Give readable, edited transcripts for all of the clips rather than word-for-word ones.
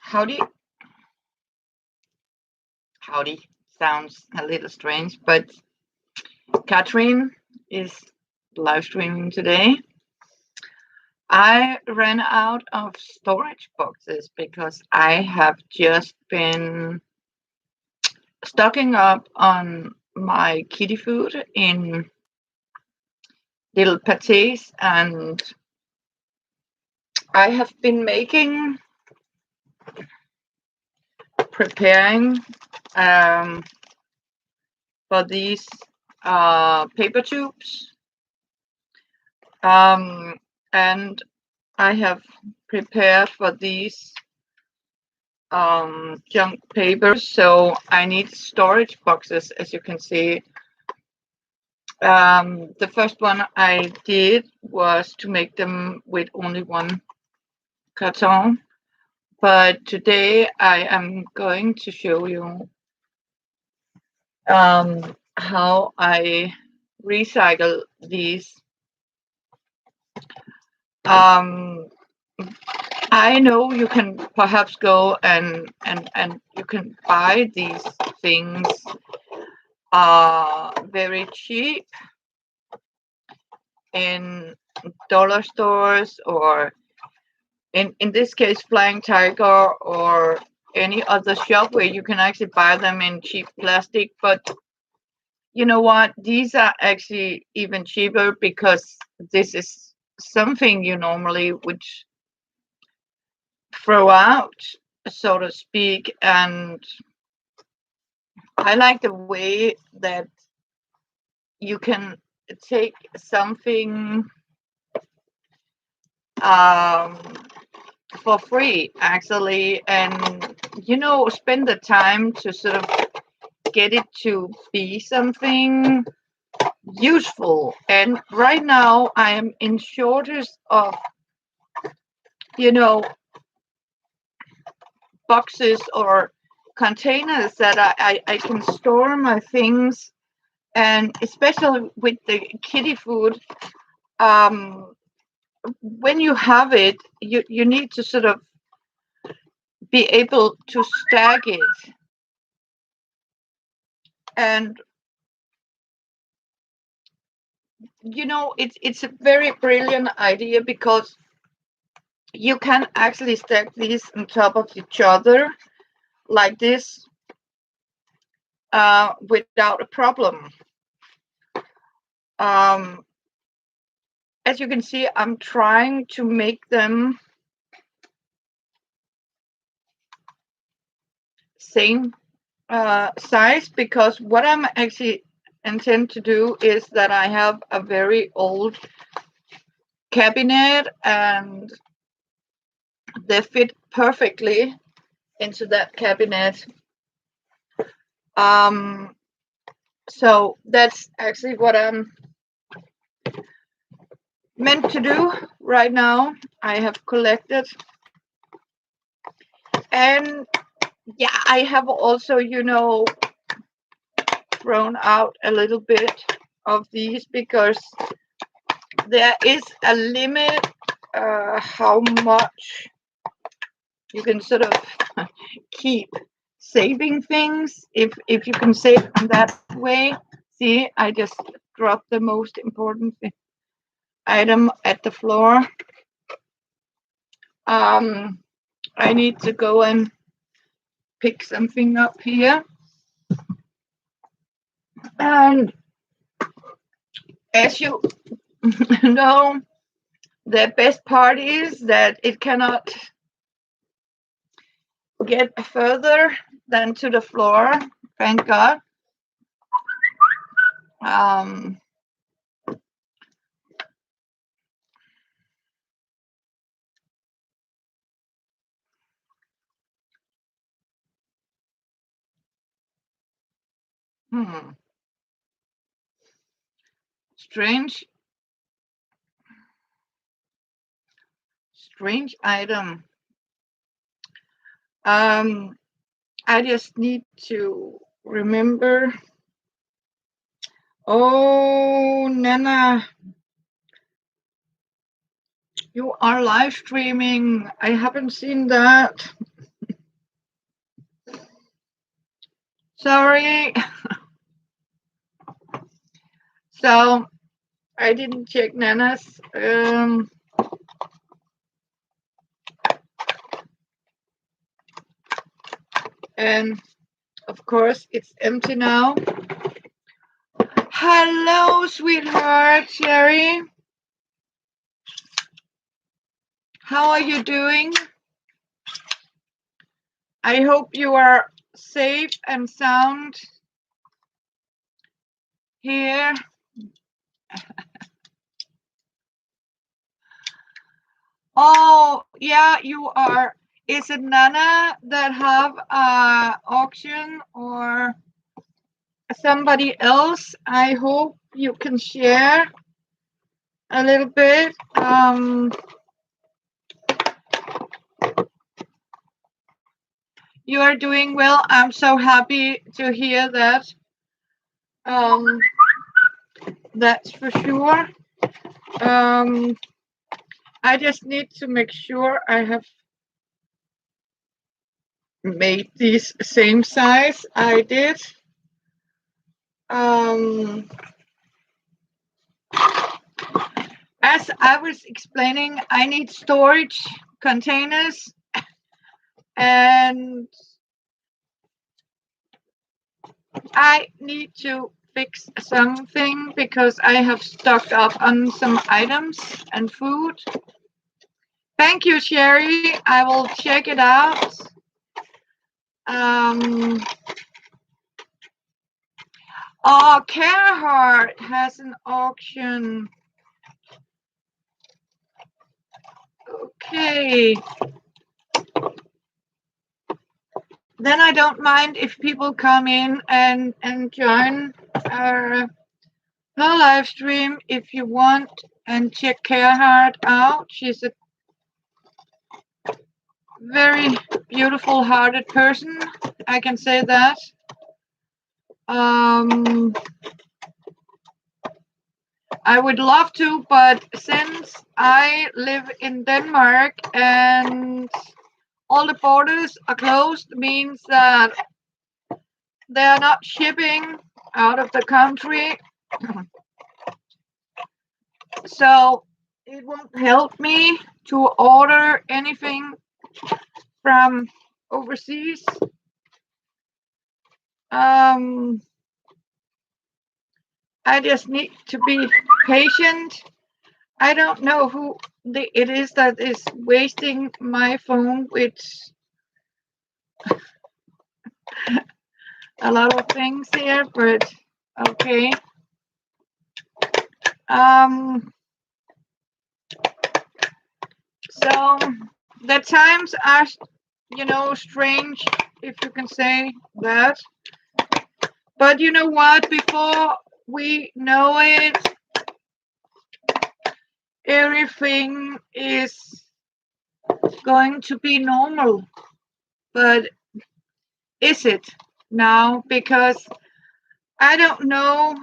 Howdy, howdy sounds a little strange, but Catherine is live streaming today. I ran out of storage boxes because I have just been stocking up on my kitty food in little patés, and I have been preparing for these paper tubes, and I have prepared for these junk papers, so I need storage boxes, as you can see. The first one I did was to make them with only one carton, but today I am going to show you how I recycle these. I know you can perhaps go and you can buy these things very cheap in dollar stores, or in this case Flying Tiger, or any other shop where you can actually buy them in cheap plastic. But you know what, these are actually even cheaper because this is something you normally would throw out, so to speak. And I like the way that you can take something for free, actually, and spend the time to sort of get it to be something useful. And right now I am in shortage of boxes or containers that I can store my things, and especially with the kitty food, when you have it, you need to sort of be able to stack it. And it's a very brilliant idea because you can actually stack these on top of each other like this without a problem. As you can see, I'm trying to make them same size, because what I'm actually intend to do is that I have a very old cabinet and they fit perfectly into that cabinet. So that's actually what I'm meant to do right now. I have collected, and yeah, I have also thrown out a little bit of these because there is a limit how much you can sort of keep saving things, if you can save them that way. See, I just dropped the most important item at the floor. I need to go and pick something up here. And as you know, the best part is that it cannot get further than to the floor, thank God. Strange item. I just need to remember. Oh, Nana, you are live streaming. I haven't seen that. Sorry. So I didn't check Nana's. And of course, it's empty now. Hello, sweetheart, Sherry. How are you doing? I hope you are safe and sound here. Oh, yeah, you are. Is it Nana that have a auction or somebody else? I hope you can share a little bit. You are doing well. I'm so happy to hear that. Um, that's for sure. Um, I just need to make sure I have made these same size I did. As I was explaining, I need storage containers and I need to fix something because I have stocked up on some items and food. Thank you, Sherry. I will check it out. Oh, Carhartt has an auction. Okay. Then I don't mind if people come in and join her live stream if you want and check Carhartt out. She's a very beautiful hearted person. I can say that. I would love to, but since I live in Denmark and all the borders are closed, means that they are not shipping out of the country. So it won't help me to order anything from overseas. I just need to be patient. I don't know who it is that is wasting my phone with a lot of things here, but okay. So the times are, strange, if you can say that. But you know what? Before we know it, everything is going to be normal. But is it now? Because I don't know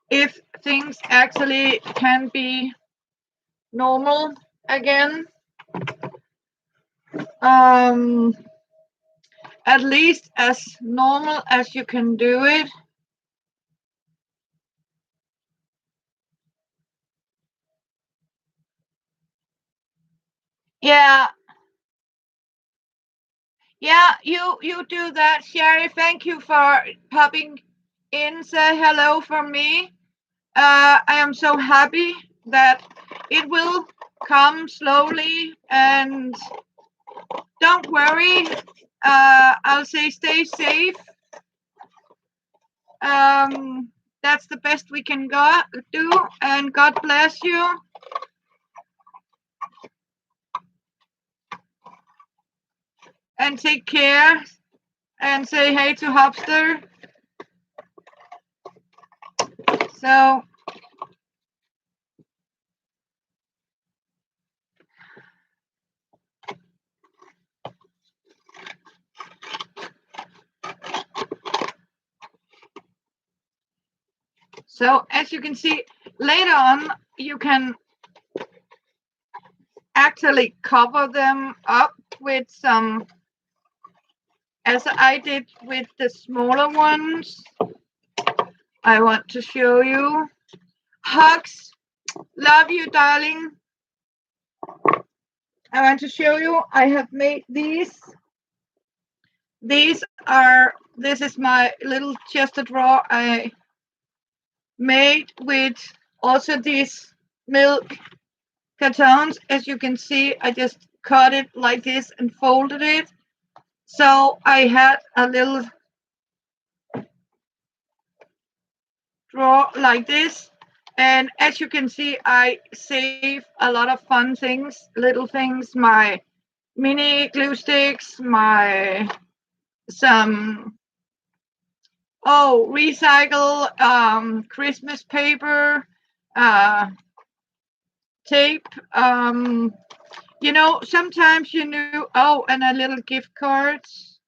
if things actually can be normal again. At least as normal as you can do it. Yeah. Yeah, you do that, Sherry. Thank you for popping in. Say hello from me. I am so happy that it will come slowly, and don't worry. I'll say stay safe. That's the best we can do, and God bless you. And take care, and say hey to Hopster. So as you can see, later on you can actually cover them up with some as I did with the smaller ones, I want to show you. Hugs, love you, darling. I want to show you. I have made these. This is my little chest drawer I made with also these milk cartons. As you can see, I just cut it like this and folded it. So I had a little drawer like this. And as you can see, I save a lot of fun things, little things, my mini glue sticks, my some recycle Christmas paper, uh, tape. Sometimes and a little gift cards.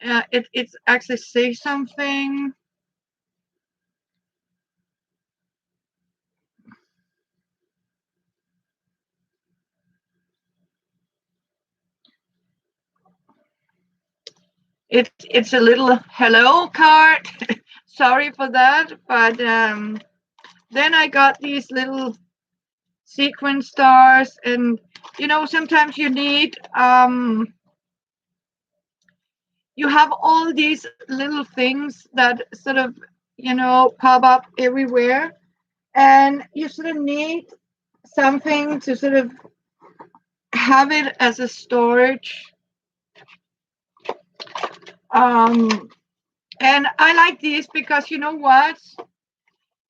It's actually say something. It's a little hello card. Sorry for that, but then I got these little sequin stars, and sometimes you have all these little things that sort of pop up everywhere, and you sort of need something to sort of have it as a storage. And I like these because you know what?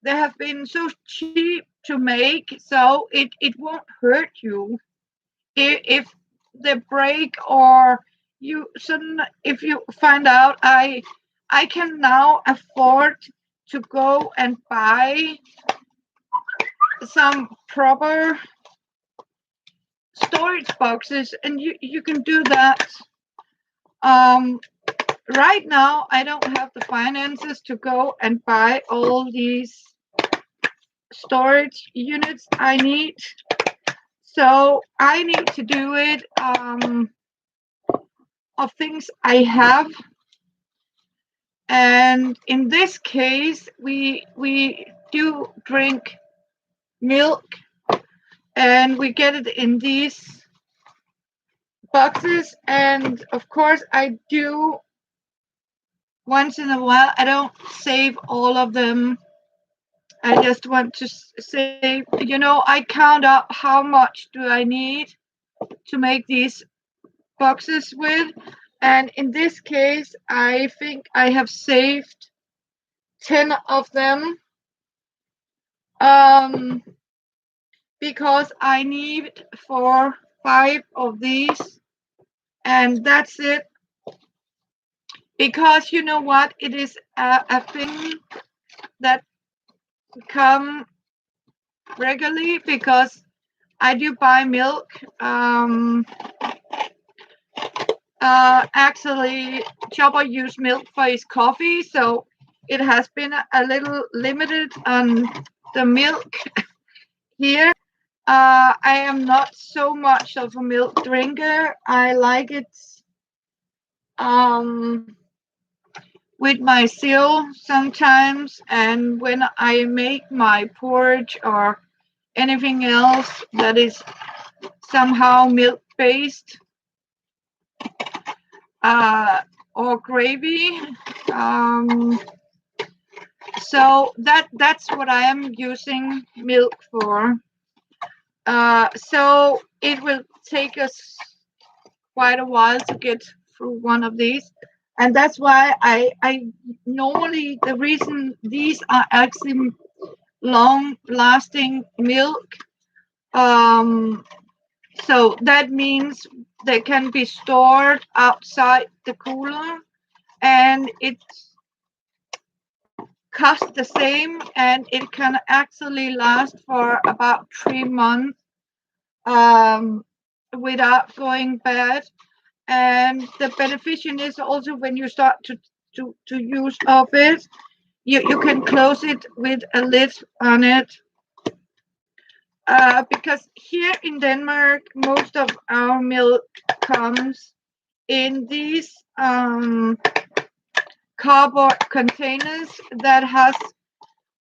They have been so cheap to make, so it won't hurt you if they break, or if you find out. I can now afford to go and buy some proper storage boxes, and you can do that. Right now I don't have the finances to go and buy all these storage units I need, so I need to do it of things I have. And in this case, we do drink milk, and we get it in these boxes. And of course, I do once in a while. I don't save all of them. I just want to save. I count up how much do I need to make these boxes with. And in this case, I think I have saved 10 of them. Because I need 5 of these, and that's it. Because you know what, it is a thing that come regularly, because I do buy milk. Actually, Chopper use milk for his coffee, so it has been a little limited on the milk here. I am not so much of a milk drinker. I like it with my cereal sometimes, and when I make my porridge or anything else that is somehow milk based, or gravy. So that's what I am using milk for. So it will take us quite a while to get through one of these, and that's why I normally, the reason these are actually long lasting milk, so that means they can be stored outside the cooler, and it costs the same, and it can actually last for about 3 months without going bad. And the beneficial is also, when you start to use of it, you can close it with a lid on it. Because here in Denmark, most of our milk comes in these cardboard containers that has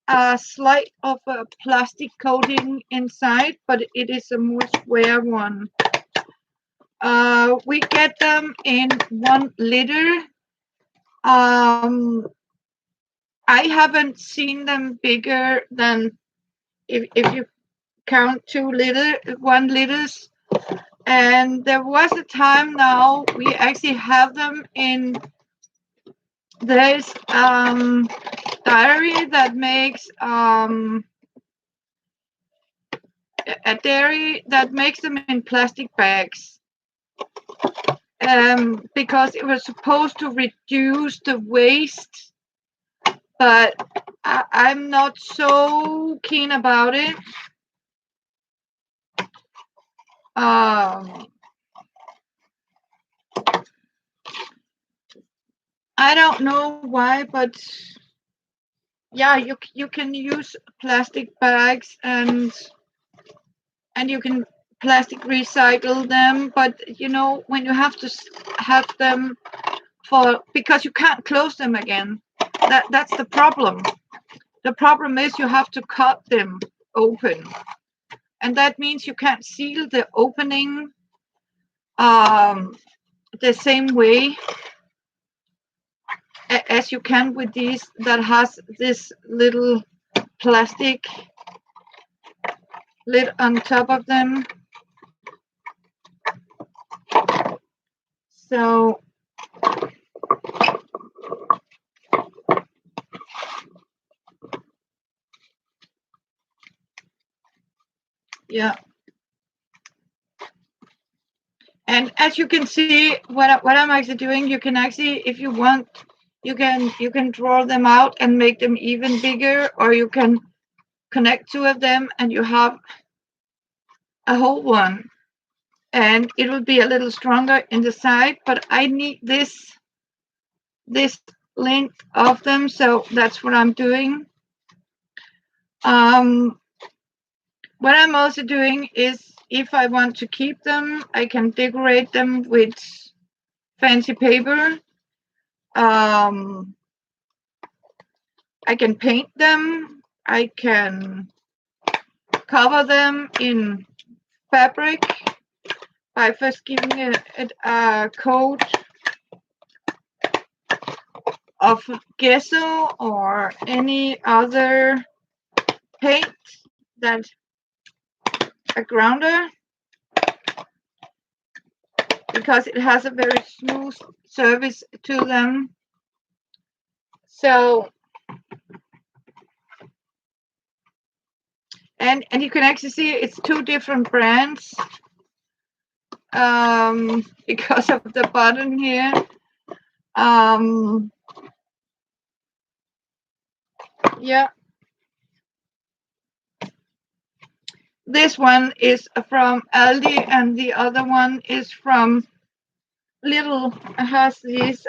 a slight of a plastic coating inside, but it is a more square one. We get them in 1 liter. I haven't seen them bigger than, if you count 1 liters. And there was a time now we actually have them in this dairy that makes a dairy that makes them in plastic bags, because it was supposed to reduce the waste, but I'm not so keen about it. I don't know why, but yeah, you can use plastic bags, and you can plastic recycle them, but you know, when you have to have them because you can't close them again, that's the problem. The problem is you have to cut them open, and that means you can't seal the opening the same way as you can with these that has this little plastic lid on top of them. So yeah, and as you can see, what I'm actually doing, you can actually, if you want, you can draw them out and make them even bigger, or you can connect 2 of them and you have a whole one, and it will be a little stronger in the side, but I need this length of them, so that's what I'm doing. What I'm also doing is, if I want to keep them, I can decorate them with fancy paper. I can paint them. I can cover them in fabric by first giving it a coat of gesso or any other paint, that a grounder, because it has a very smooth surface to them. So, and you can actually see it's 2 different brands, because of the button here. Yeah, this one is from Aldi, and the other one is from Little. Has these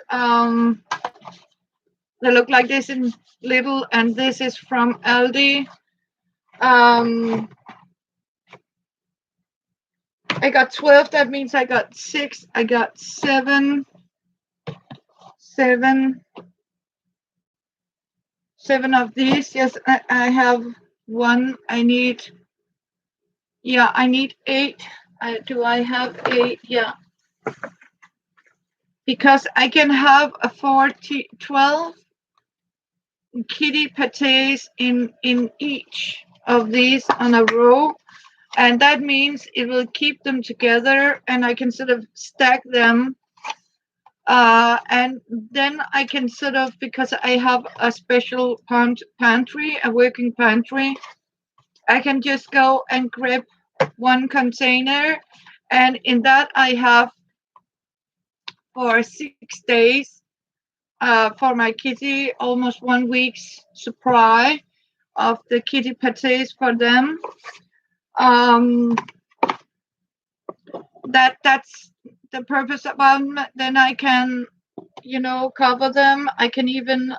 they look like this in Little, and this is from Aldi. I got 12. That means I got 6. I got 7 of these. Yes, I have 1. I need 8. Do I have 8? Yeah. Because I can have a 12 kitty patés in each of these on a row, and that means it will keep them together, and I can sort of stack them, and then I can sort of, because I have a special pantry, a working pantry, I can just go and grab 1 container, and in that I have for 6 days for my kitty almost 1 week's supply of the kitty patés for them. That's the purpose about them. Then I can, cover them. I can even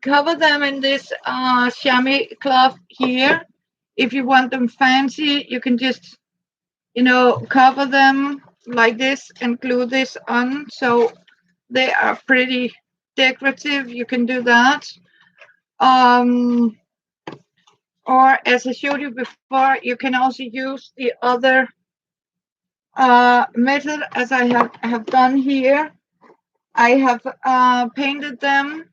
cover them in this chamois cloth here. If you want them fancy, you can just, cover them like this and glue this on, so they are pretty decorative. You can do that. Um, or as I showed you before, you can also use the other method as I have done here. I have painted them.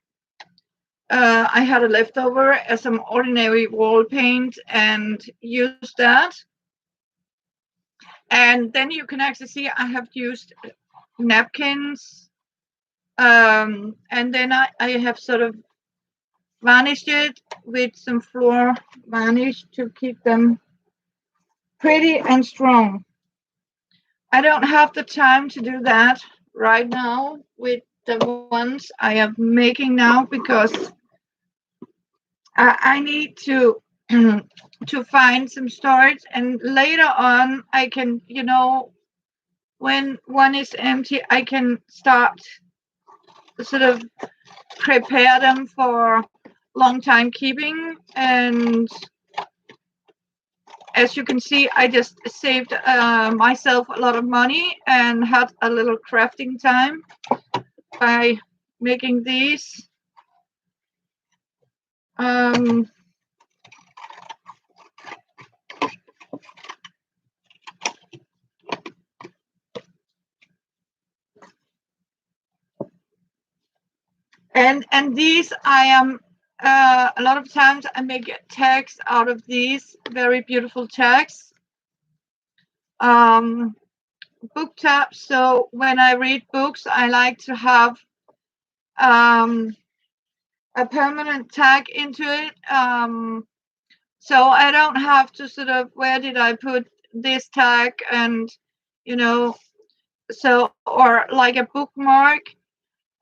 I had a leftover as some ordinary wall paint and used that. And then you can actually see I have used napkins. And then I have sort of varnished it with some floor varnish to keep them pretty and strong. I don't have the time to do that right now with the ones I am making now because I need to to find some storage, and later on I can, when one is empty, I can start sort of prepare them for long time keeping. And as you can see, I just saved myself a lot of money and had a little crafting time by making these. Um, and these I am a lot of times I make tags out of these very beautiful tags. Um, Book tabs. So when I read books, I like to have um, a permanent tag into it. So I don't have to sort of, where did I put this tag, and you know, so, or like a bookmark.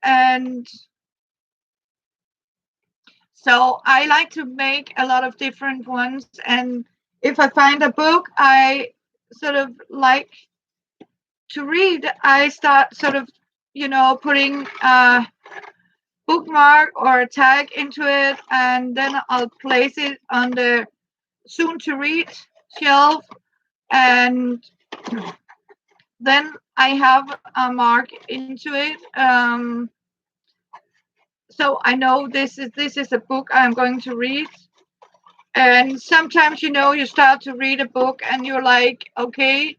And so I like to make a lot of different ones. And if I find a book I sort of like to read, I start sort of, putting a bookmark or a tag into it, and then I'll place it on the soon to read shelf. And then I have a mark into it. So I know this is a book I'm going to read. And sometimes, you start to read a book and you're like, okay,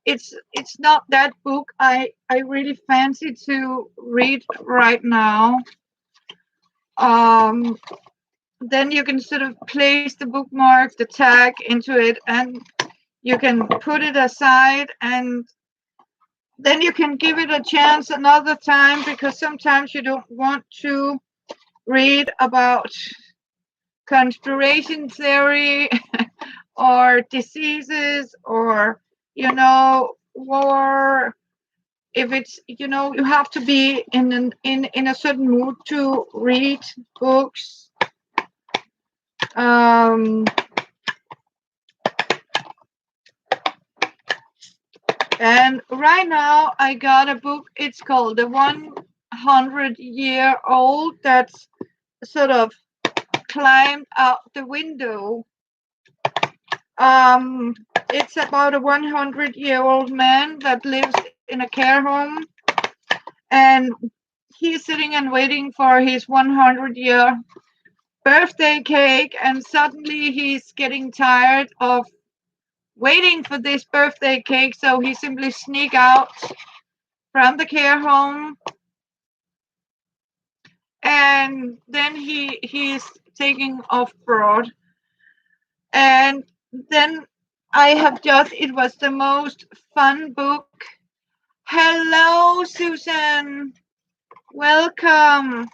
it's not that book I really fancy to read right now. Um, then you can sort of place the bookmark, the tag into it, and you can put it aside, and then you can give it a chance another time, because sometimes you don't want to read about conspiracy theory or diseases, or war. If it's, you have to be in a certain mood to read books. And right now I got a book. It's called The 100-Year-Old, that's sort of climbed out the window. It's about a 100-year-old man that lives in a care home, and he's sitting and waiting for his 100-year birthday cake, and suddenly he's getting tired of waiting for this birthday cake, so he simply sneak out from the care home, and then he's taking off abroad. And then it was the most fun book. Hello, Susan. Welcome.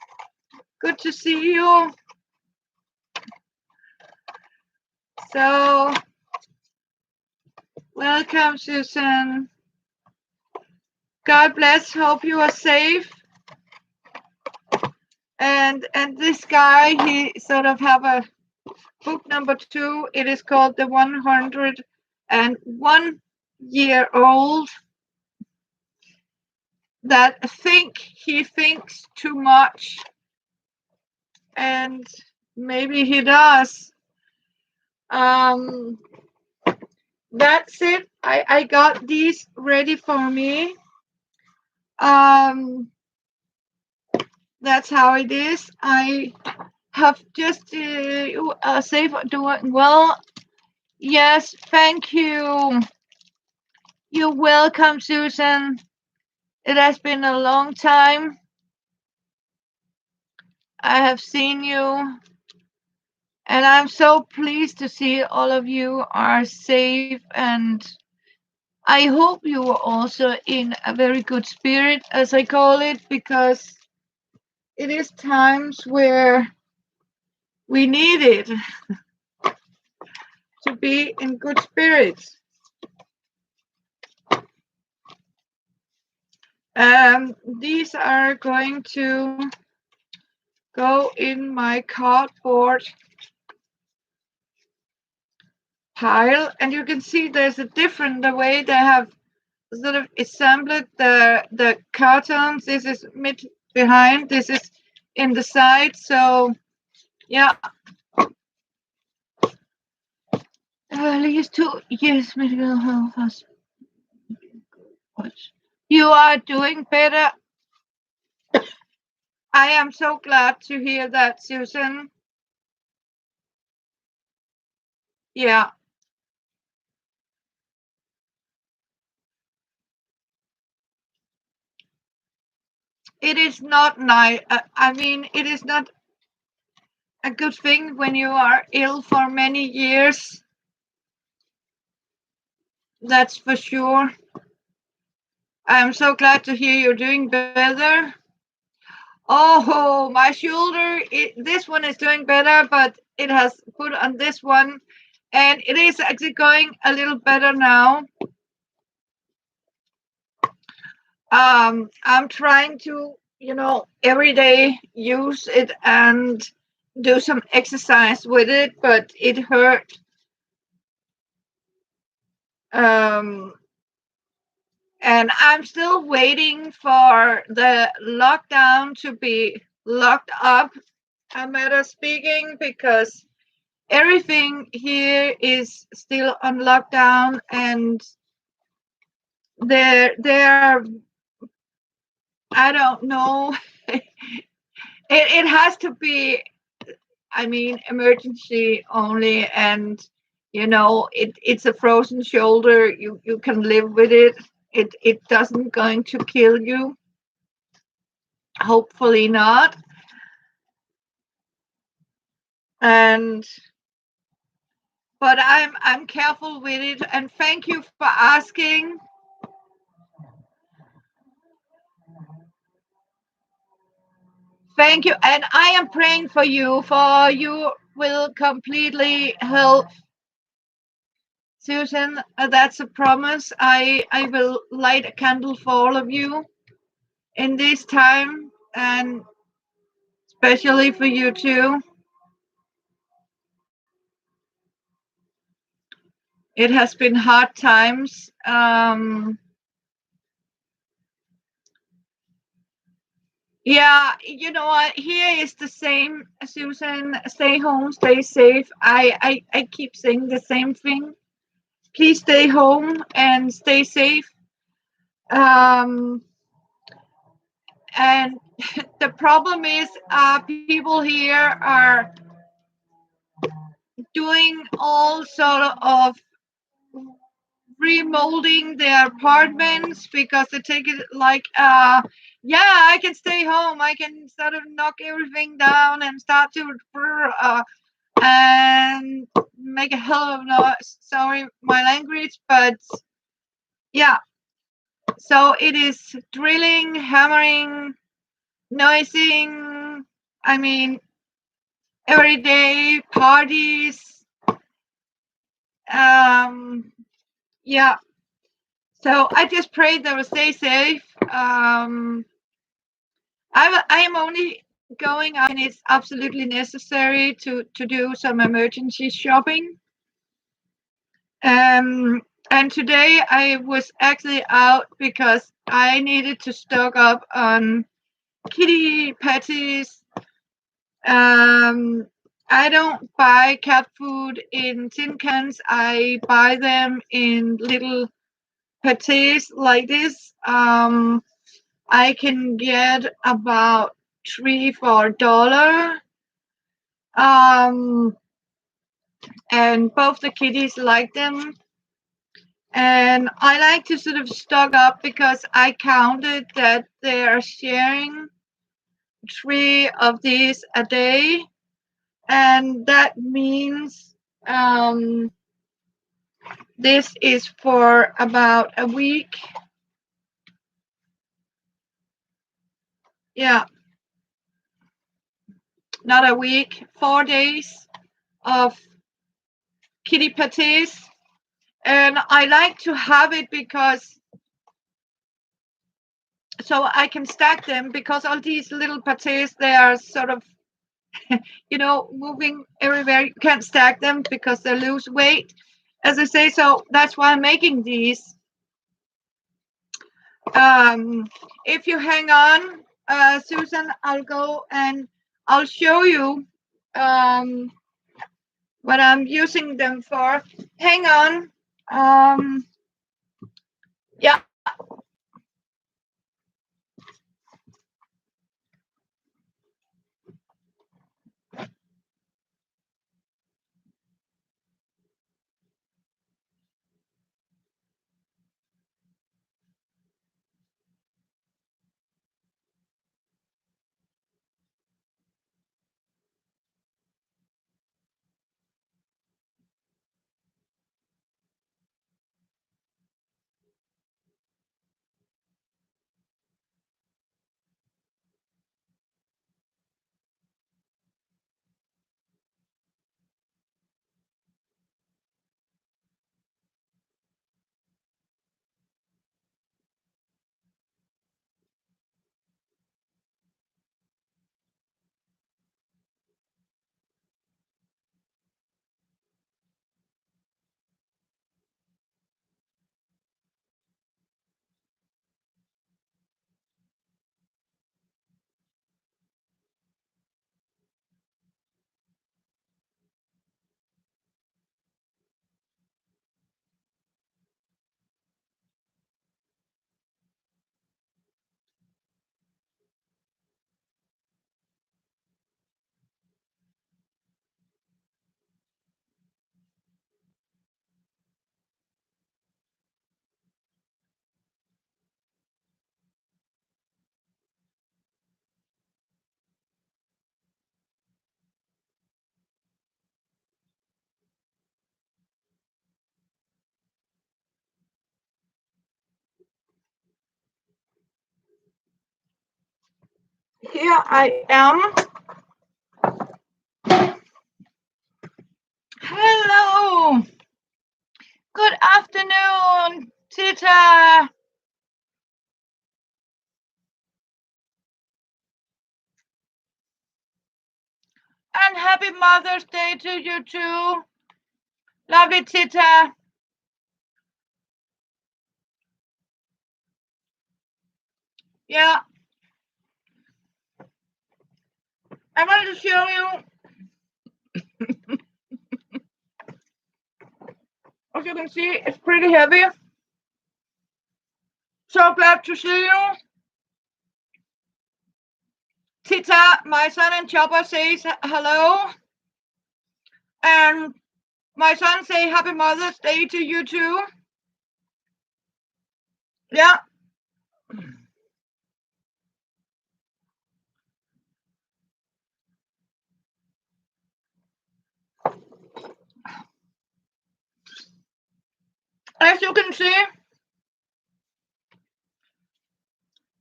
Good to see you. So, welcome, Susan. God bless. Hope you are safe. And this guy, he sort of have a book number 2. It is called The 101-Year-Old That He Thinks Too Much. And maybe he does. that's it. I got these ready for me. Um, that's how it is. I have just safe doing well. Yes, thank you. You're welcome, Susan. It has been a long time. I have seen you, and I'm so pleased to see all of you are safe. And I hope you are also in a very good spirit, as I call it, because it is times where we need it to be in good spirits. These are going to go in my cardboard pile, and you can see there's a different the way they have sort of assembled the cartons. This is mid behind, this is in the side. So yeah, at least 2 years medical health has. You are doing better. I am so glad to hear that, Susan. Yeah, it is not nice. I mean, it is not a good thing when you are ill for many years. That's for sure. I'm so glad to hear you're doing better. Oh, my shoulder. This one is doing better, but it has put on this one, and it is actually going a little better now. I'm trying to, every day use it and do some exercise with it, but it hurt. Um, and I'm still waiting for the lockdown to be locked up, a matter of speaking, because everything here is still on lockdown, and there I don't know. It has to be, I mean, emergency only, and it's a frozen shoulder. You can live with it. It doesn't going to kill you. Hopefully not. And but I'm careful with it. And thank you for asking. Thank you. And I am praying for you will completely help, Susan. That's a promise. I will light a candle for all of you in this time, and especially for you too. It has been hard times. Yeah, you know what? Here is the same, Susan. Stay home, stay safe. I keep saying the same thing. Please stay home and stay safe. Um, and the problem is, people here are doing all sort of remolding their apartments because they take it like, yeah, I can stay home, I can sort of knock everything down and start to and make a hell of a noise. Sorry my language, but yeah, so it is drilling, hammering, noising, I mean, everyday parties. um yeah, so I just pray they will stay safe. I am only going out when it's absolutely necessary to do some emergency shopping. And today I was actually out because I needed to stock up on kitty patties. Um, I don't buy cat food in tin cans. I buy them in little patés like this. I can get about $3 for $4. Um, and both the kitties like them. And I like to sort of stock up because I counted that they are sharing 3 of these a day. And that means this is for about a week. Yeah, not a week, 4 days of kitty patés. And I like to have it because so I can stack them because all these little patés, they are sort of, moving everywhere. You can't stack them because they lose weight, as I say. So that's why I'm making these. If you hang on, Susan, I'll go and I'll show you what I'm using them for. Hang on. Yeah. Here I am. Hello. Good afternoon, Tita. And happy Mother's Day to you too. Lovely Tita. Yeah. I wanted to show you. As you can see, it's pretty heavy. So glad to see you. Tita, my son and Chopper says hello. And my son say happy Mother's Day to you too. Yeah. As you can see,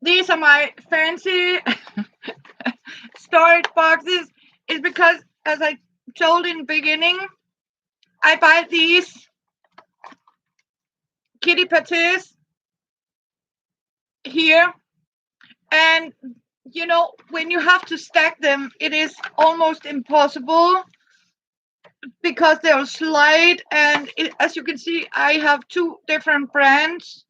these are my fancy storage boxes. It's because, as I told in the beginning, I buy these kitty patés here. And, when you have to stack them, it is almost impossible because they'll slide. And as you can see, I have 2 different brands.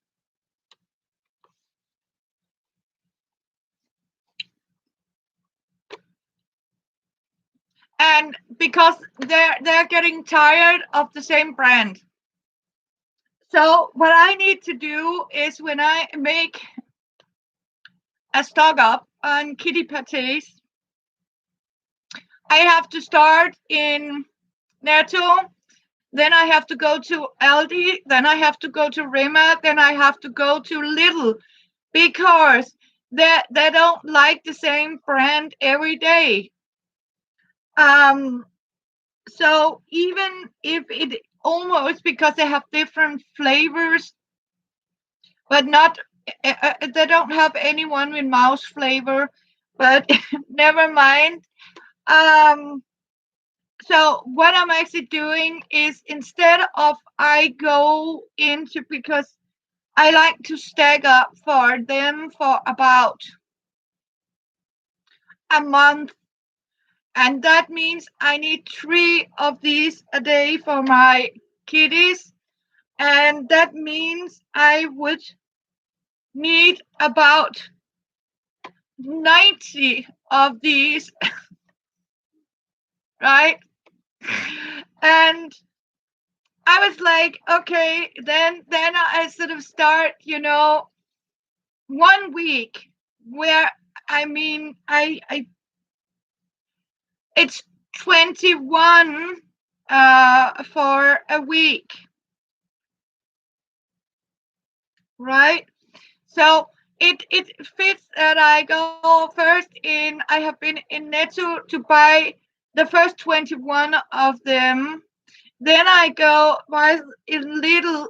and because they're getting tired of the same brand. So what I need to do is when I make a stock up on kitty pates, I have to start in Netto, then I have to go to Aldi, then I have to go to Rema, then I have to go to Lidl because they don't like the same brand every day. Um, so even if it almost because they have different flavors, but not they don't have anyone with mouse flavor, but never mind. Um, so what I'm actually doing is instead of I go into because I like to stack up for them for about a month, and that means I need 3 of these a day for my kitties, and that means I would need about 90 of these, right? And I was like, okay, then I sort of start, 1 week where I mean I it's 21 for a week, right? So it fits that I go first in. I have been in Netto to buy the first 21 of them. Then I go was in Lidl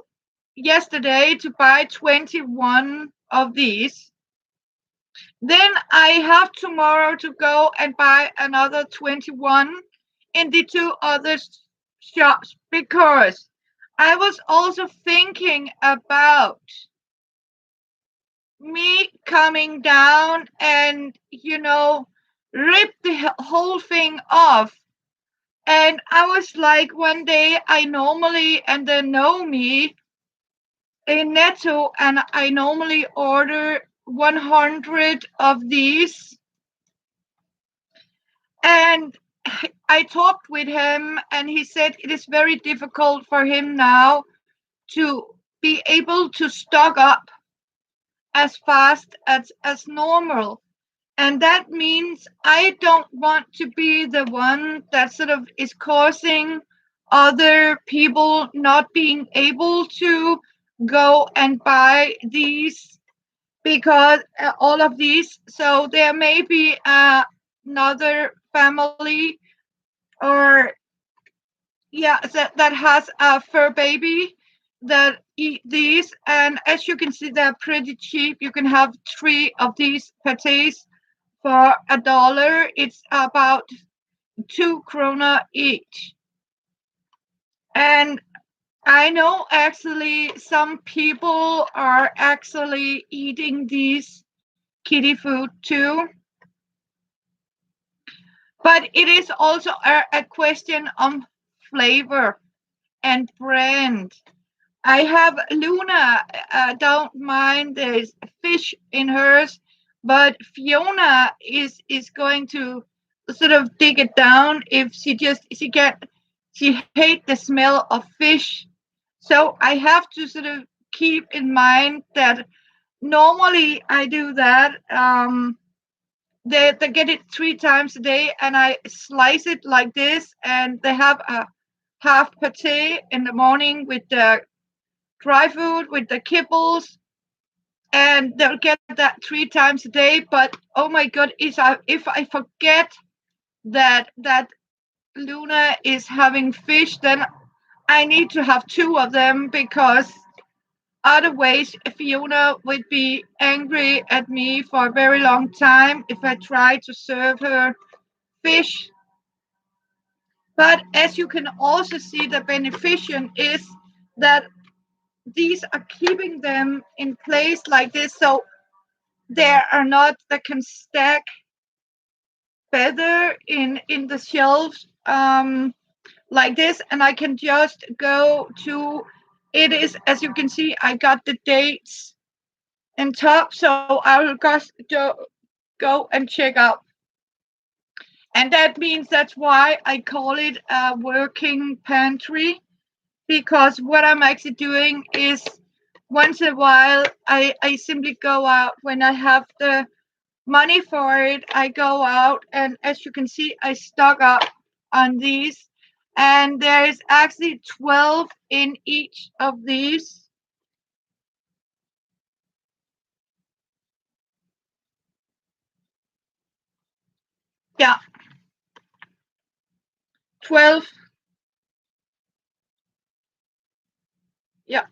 yesterday to buy 21 of these. Then I have tomorrow to go and buy another 21 in the 2 other shops because I was also thinking about me coming down and, rip the whole thing off. And I was like, one day I normally, and they know me in Netto, and I normally order 100 of these. And I talked with him, and he said it is very difficult for him now to be able to stock up as fast as normal. And that means I don't want to be the one that sort of is causing other people not being able to go and buy these because all of these. So there may be another family or yeah that has a fur baby that eat these, and as you can see they're pretty cheap. You can have 3 of these pates for $1. It's about 2 krona each. And I know actually some people are actually eating these kitty food too, but it is also a question of flavor and brand. I have Luna, don't mind there's fish in hers, but Fiona is going to sort of dig it down if she hates the smell of fish. So I have to sort of keep in mind that normally I do that. They get it 3 times a day, and I slice it like this, and they have a half pate in the morning with the dry food with the kibbles, and they'll get that 3 times a day. But oh my god, if I forget that Luna is having fish, then I need to have 2 of them because otherwise Fiona would be angry at me for a very long time if I try to serve her fish. But as you can also see, the beneficial is that these are keeping them in place like this, so there are not that can stack better in the shelves like this, and I can just go to it is, as you can see, I got the dates in top, so I will just go and check out. And that means that's why I call it a working pantry, because what I'm actually doing is once in a while I simply go out when I have the money for it. I go out, and as you can see, I stock up on these. And there is actually 12 in each of these. Yeah, 12. Yeah,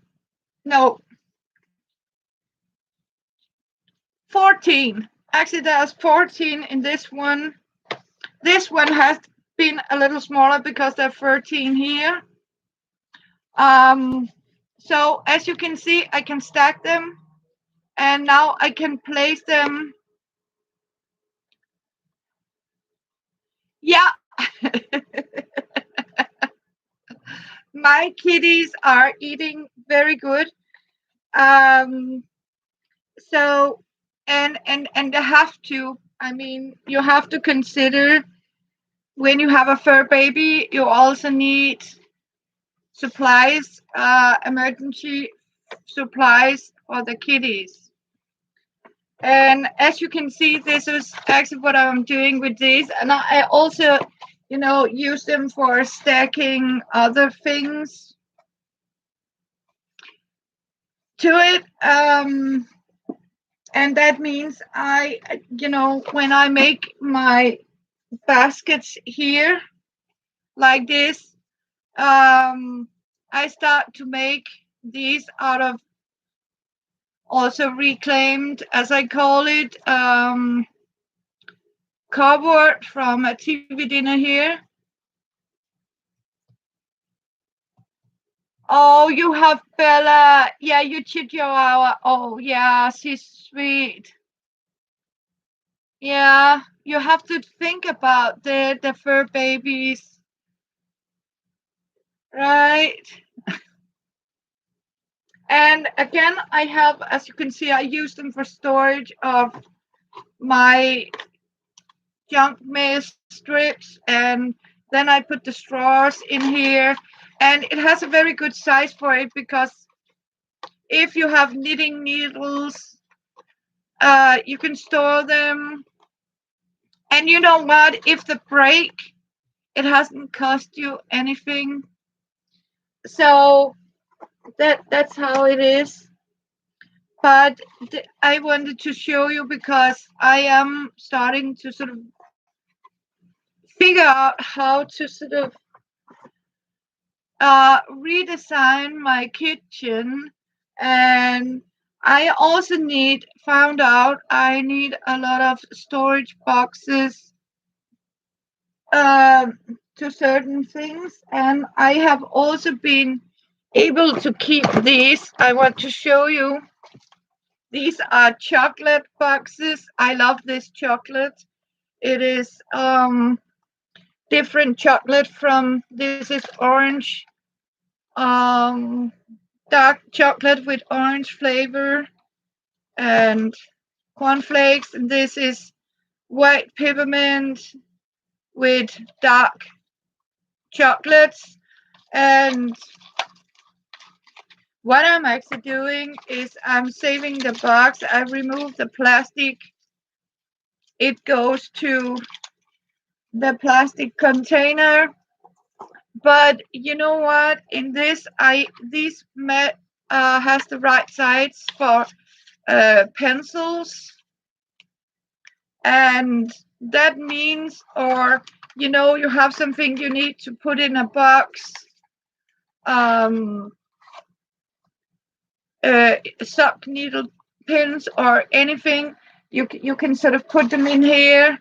no, 14. Actually, there's 14 in this one. This one has been a little smaller because there are 13 here. Um, so as you can see, I can stack them, and now I can place them. Yeah, my kitties are eating very good. Um, so and they have to. I mean, you have to consider when you have a fur baby, you also need supplies, emergency supplies for the kitties. And as you can see, this is actually what I'm doing with these. And I also, use them for stacking other things to it. And that means when I make my baskets here like this, I start to make these out of also reclaimed, as I call it, cardboard from a TV dinner here. Oh, you have Bella. Yeah, you Chihuahua. Oh, yeah, she's sweet. Yeah, you have to think about the fur babies, right? And again, I have, as you can see, I use them for storage of my junk mail strips, and then I put the straws in here. And it has a very good size for it, because if you have knitting needles, you can store them. And you know what? If the break, it hasn't cost you anything. So that's how it is. But I wanted to show you because I am starting to sort of figure out how to sort of redesign my kitchen. And I also found out I need a lot of storage boxes, um, to certain things. And I have also been able to keep these. I want to show you. These are chocolate boxes. I love this chocolate. It is different chocolate from, this is orange, um, dark chocolate with orange flavor and cornflakes. And this is white peppermint with dark chocolates. And what I'm actually doing is I'm saving the box. I remove the plastic. It goes to the plastic container. But you know what? In this, this mat has the right size for pencils, and that means, or you have something you need to put in a box, um, sock needle pins or anything. You can sort of put them in here,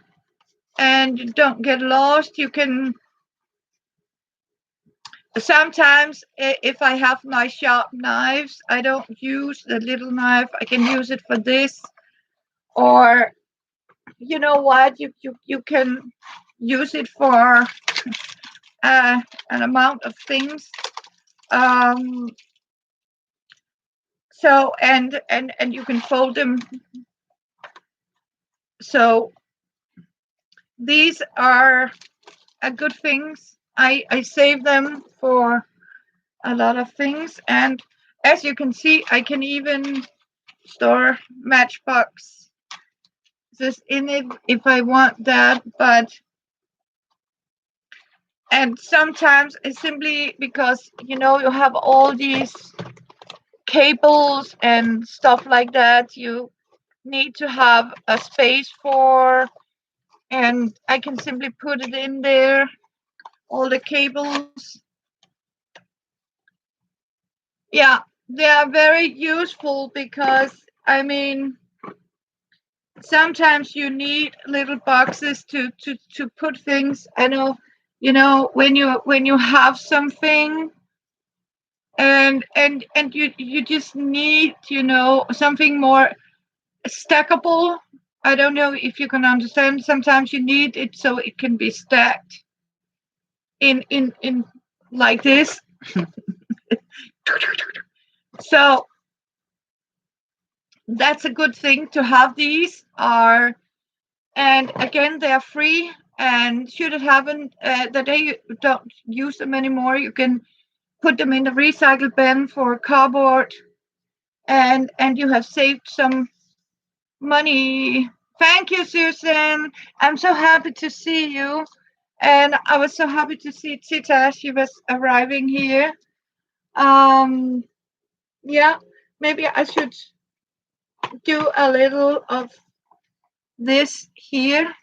and you don't get lost. You can sometimes, if I have my sharp knives, I don't use the little knife. I can use it for this, or you know what? You can use it for an amount of things. Um, so and you can fold them. So these are good things. I save them for a lot of things, and as you can see, I can even store matchbox this in it if I want that. But and sometimes it's simply because you have all these cables and stuff like that you need to have a space for, and I can simply put it in there, all the cables. Yeah, they are very useful because I mean sometimes you need little boxes to put things. I know, when you have something and you just need something more stackable. I don't know if you can understand. Sometimes you need it so it can be stacked in like this. So that's a good thing to have these. Are And again, they are free. And should it happen the day you don't use them anymore, you can put them in the recycle bin for cardboard, and you have saved some money. Thank you, Susan. I'm so happy to see you. And I was so happy to see Tita. She was arriving here. Um, yeah, maybe I should do a little of this here.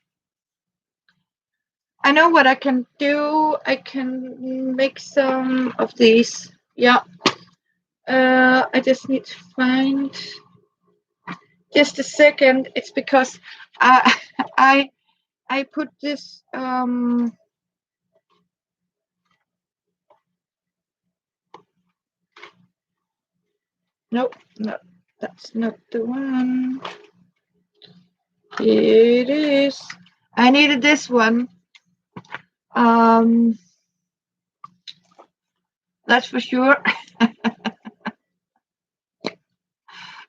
I know what I can do. I can make some of these. Yeah. I just need to find just a second. It's because I I I put this nope, no, that's not the one. Here it is. I needed this one. Um, that's for sure.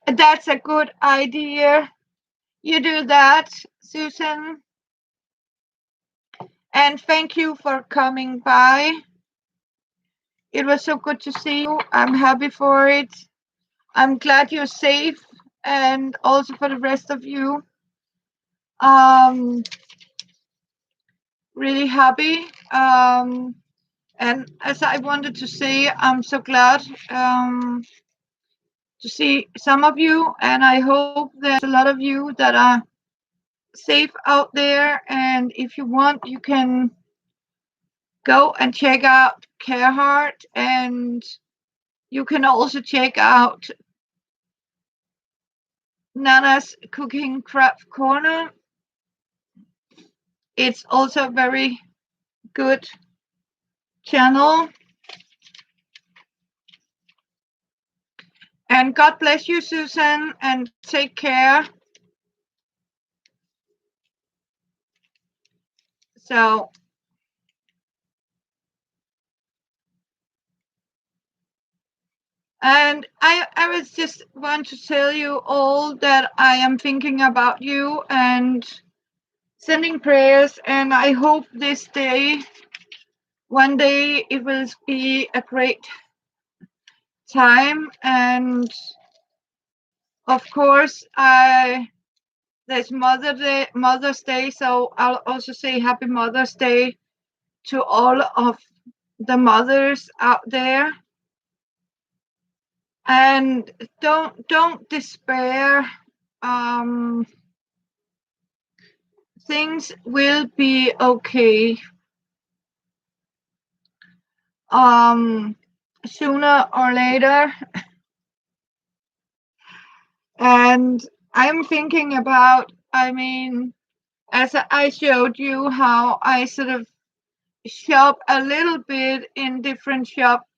That's a good idea. You do that, Susan. And thank you for coming by. It was so good to see you. I'm happy for it. I'm glad you're safe, and also for the rest of you. Um, really happy. And as I wanted to say, I'm so glad to see some of you, and I hope there's a lot of you that are safe out there. And if you want, you can go and check out Carehart, and you can also check out Nana's Cooking Craft Corner. It's also a very good channel. And God bless you, Susan, and take care. So, and I was just want to tell you all that I am thinking about you and sending prayers, and I hope this day, one day, it will be a great time. And of course, there's Mother's Day, so I'll also say Happy Mother's Day to all of the mothers out there. And don't despair. Um, things will be okay. Um, sooner or later. And I'm thinking about, I mean, as I showed you how I sort of shop a little bit in different shops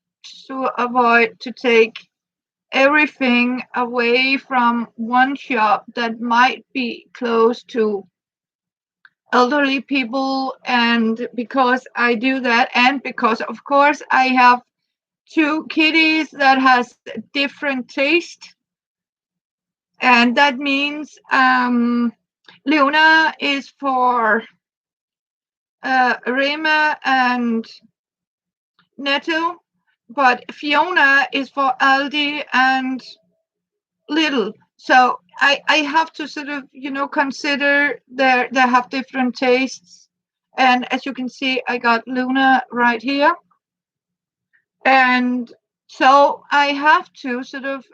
to avoid to take everything away from one shop that might be close to elderly people. And because I do that, and because of course I have two kitties that has different taste, and that means Luna is for Rema and Netto, but Fiona is for Aldi and Lidl. So I have to sort of, consider they have different tastes. And as you can see, I got Luna right here. And so I have to sort of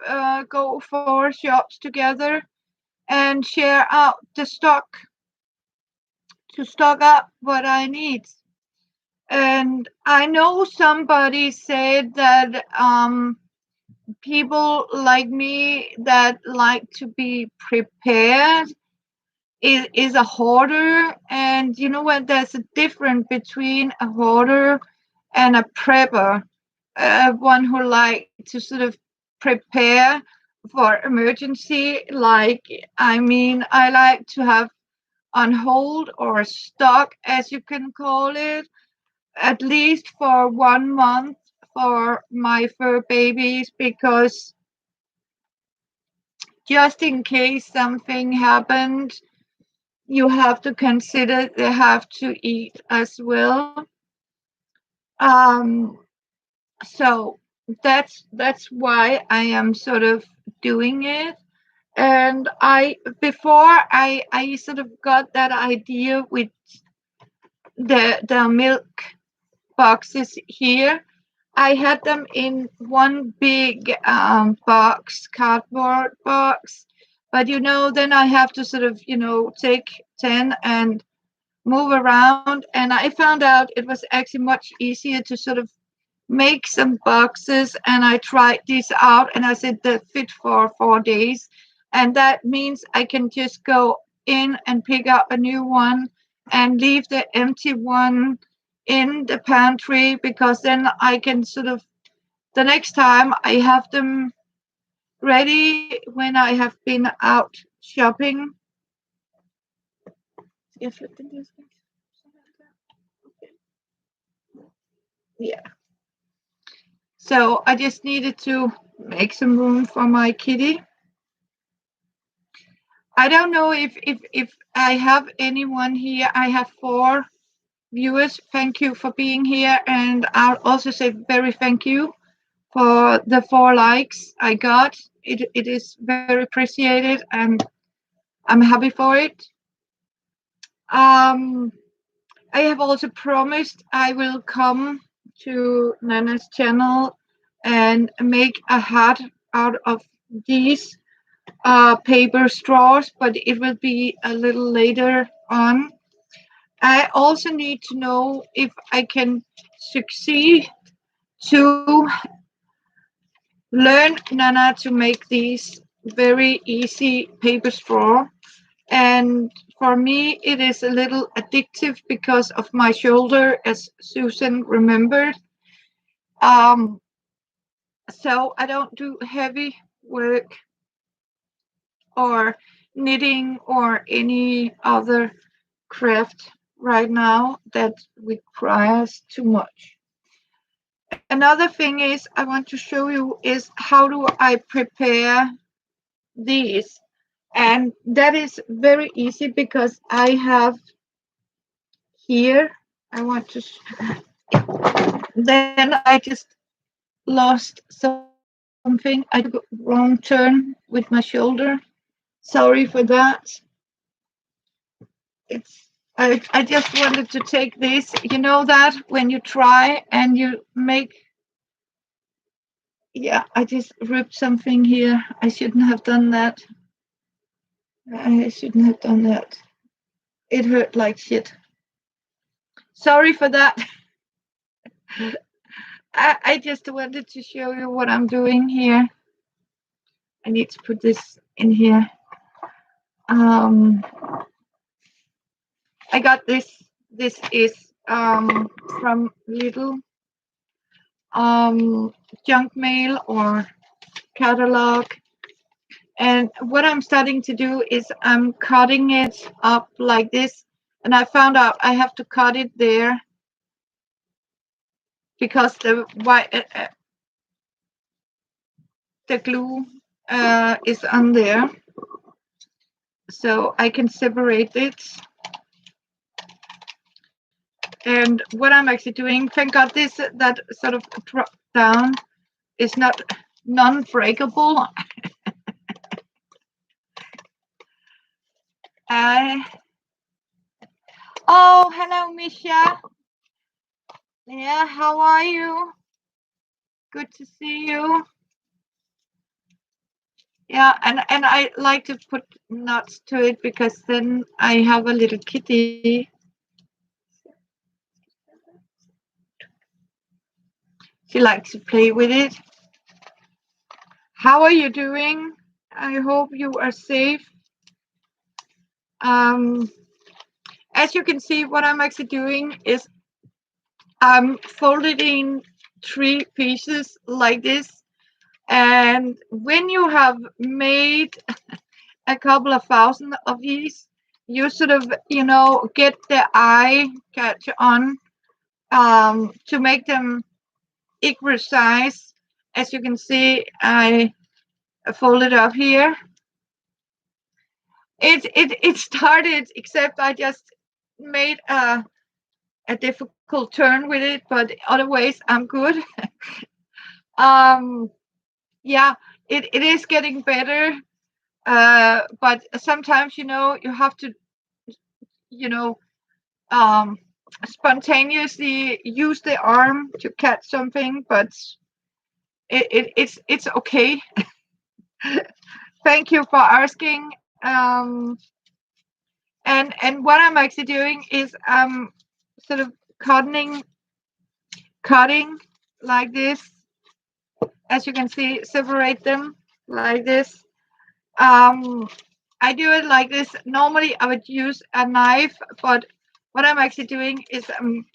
go for shops together and share out the stock to stock up what I need. And I know somebody said that people like me that like to be prepared is a hoarder. And you know what? There's a difference between a hoarder and a prepper, one who like to sort of prepare for emergency. Like, I mean, I like to have on hold or stock, as you can call it, at least for 1 month for my fur babies, because just in case something happened, you have to consider they have to eat as well. Um, so that's why I am sort of doing it. And I before I sort of got that idea with the milk boxes here. I had them in one big box, cardboard box. But then I have to sort of, take 10 and move around. And I found out it was actually much easier to sort of make some boxes. And I tried these out and I said they fit for 4 days. And that means I can just go in and pick up a new one and leave the empty one in the pantry, because then I can sort of, the next time I have them ready when I have been out shopping. Yeah. So I just needed to make some room for my kitty. I don't know if I have anyone here. I have 4 viewers. Thank you for being here, and I'll also say very thank you for the 4 likes I got. It is very appreciated, and I'm happy for it. Um, I have also promised I will come to Nana's channel and make a hat out of these paper straws, but it will be a little later on. I also need to know if I can succeed to learn Nana to make these very easy paper straw. And for me, it is a little addictive because of my shoulder, as Susan remembered. Um, so I don't do heavy work or knitting or any other craft right now that requires too much. Another thing is I want to show you is how do I prepare these. And that is very easy because I have here, I want to, then I just lost something. I took a wrong turn with my shoulder. Sorry for that. I just wanted to take this. You know that when you try and you make, yeah, I just ripped something here. I shouldn't have done that. I shouldn't have done that. It hurt like shit. Sorry for that. I just wanted to show you what I'm doing here. I need to put this in here. Um, I got this. This is from Little um, junk mail or catalog. And what I'm starting to do is I'm cutting it up like this. And I found out I have to cut it there because the glue is on there. So I can separate it. And what I'm actually doing, thank God this that sort of drop down is not non-breakable. Uh, oh, hello, Misha. Yeah, how are you? Good to see you. Yeah, and I like to put nuts to it because then I have a little kitty. She likes to play with it. How are you doing? I hope you are safe. Um, as you can see, what I'm actually doing is I'm folded in 3 pieces like this. And when you have made a couple of thousand of these, you sort of, get the eye catch on to make them equal size. As you can see, I fold it up here. It started, except I just made a difficult turn with it, but otherwise I'm good. um, yeah, it is getting better, but sometimes you have to you know um, spontaneously use the arm to catch something, but it's okay. Thank you for asking. And what I'm actually doing is sort of cutting like this. As you can see, separate them like this. Um, I do it like this. Normally, I would use a knife, but what I'm actually doing is I'm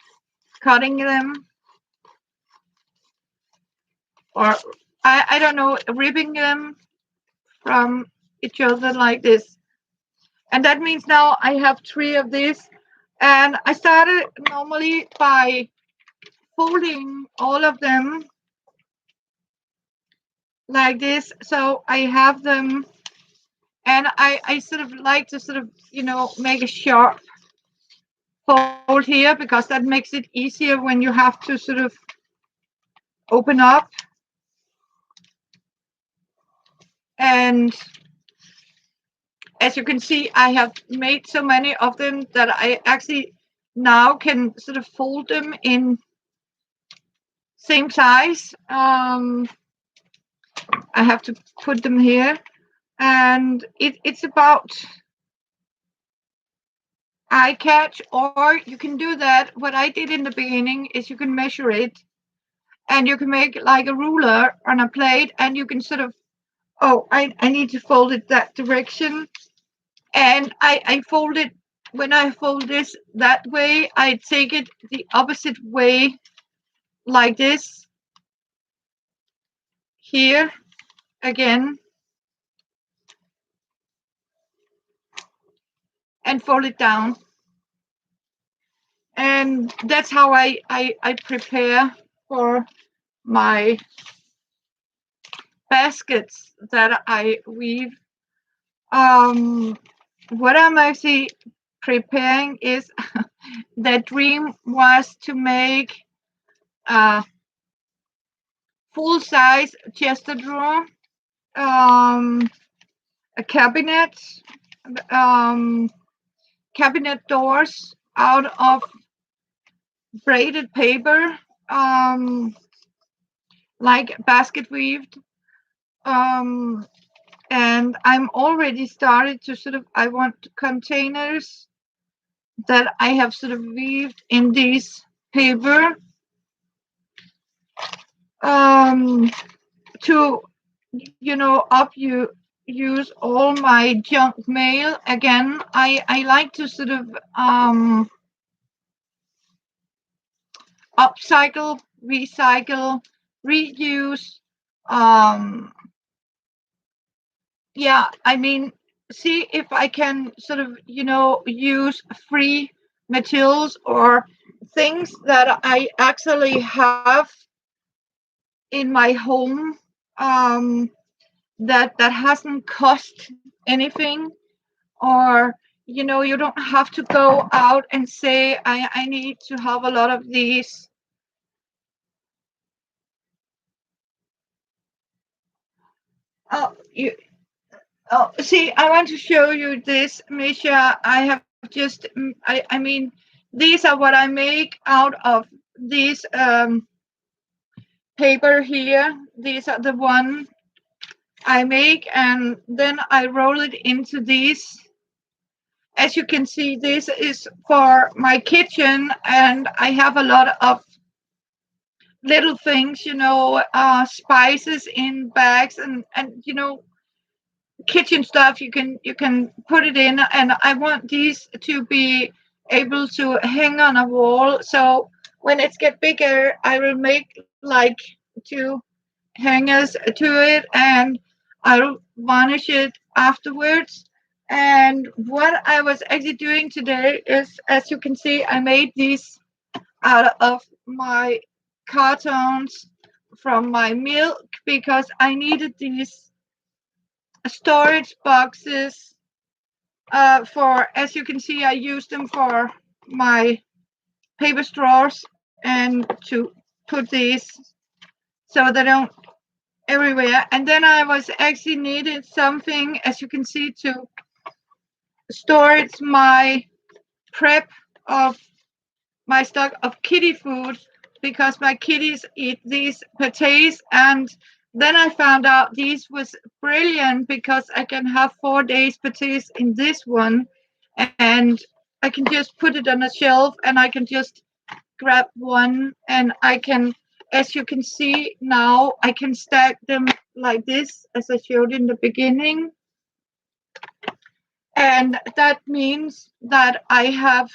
cutting them, or I don't know, ripping them from each other like this. And that means now I have 3 of these. And I started normally by folding all of them like this. So I have them, and I sort of like to sort of, make a sharp fold here, because that makes it easier when you have to sort of open up. And as you can see, I have made so many of them that I actually now can sort of fold them in same size. I have to put them here, and it's about eye catch, or you can do that. What I did in the beginning is you can measure it, and you can make like a ruler on a plate, and you can sort of, oh, I need to fold it that direction. And I fold it, when I fold this that way, I take it the opposite way, like this, here again, and fold it down. And that's how I prepare for my baskets that I weave. What I'm actually preparing is the dream was to make a full size chest drawer, um, a um, cabinet doors out of braided paper, um, like basket weaved. Um, and I'm already started to sort of, I want containers that I have sort of weaved in these paper, to up you use all my junk mail again. I like to sort of upcycle, recycle, reuse. um yeah, I mean, see if I can sort of use free materials or things that I actually have in my home, that hasn't cost anything, or you don't have to go out and say, I need to have a lot of these. Oh, see, I want to show you this, Misha. I have just, I mean, these are what I make out of this paper here. These are the one I make, and then I roll it into these. As you can see, this is for my kitchen, and I have a lot of little things, spices in bags, and kitchen stuff. You can put it in, and I want these to be able to hang on a wall. So when it get bigger, I will make like two hangers to it, and I'll varnish it afterwards. And what I was actually doing today is, as you can see, I made these out of my cartons from my milk, because I needed these storage boxes for, as you can see, I use them for my paper straws and to put these so they don't everywhere. And then I was actually needed something, as you can see, to store my prep of my stock of kitty food, because my kitties eat these patés. And then I found out these was brilliant, because I can have 4 days patés in this one, and I can just put it on a shelf, and I can just grab one, and I can, as you can see now, I can stack them like this, as I showed in the beginning. And that means that I have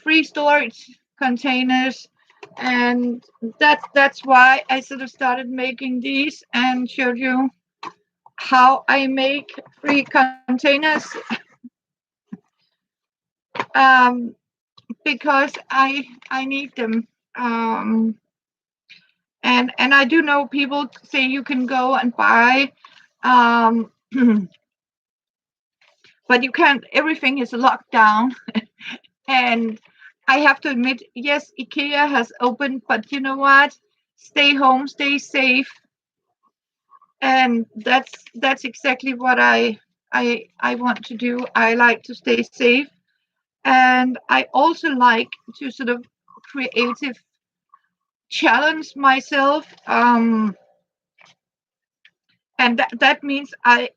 free storage containers, and that's why I sort of started making these and showed you how I make free containers, um, because I need them. um, and I do know people say you can go and buy, um, but you can't. Everything is locked down. And I have to admit, yes, IKEA has opened, but you know what? Stay home, stay safe, and that's exactly what I want to do. I like to stay safe, and I also like to sort of creative challenge myself. And that means I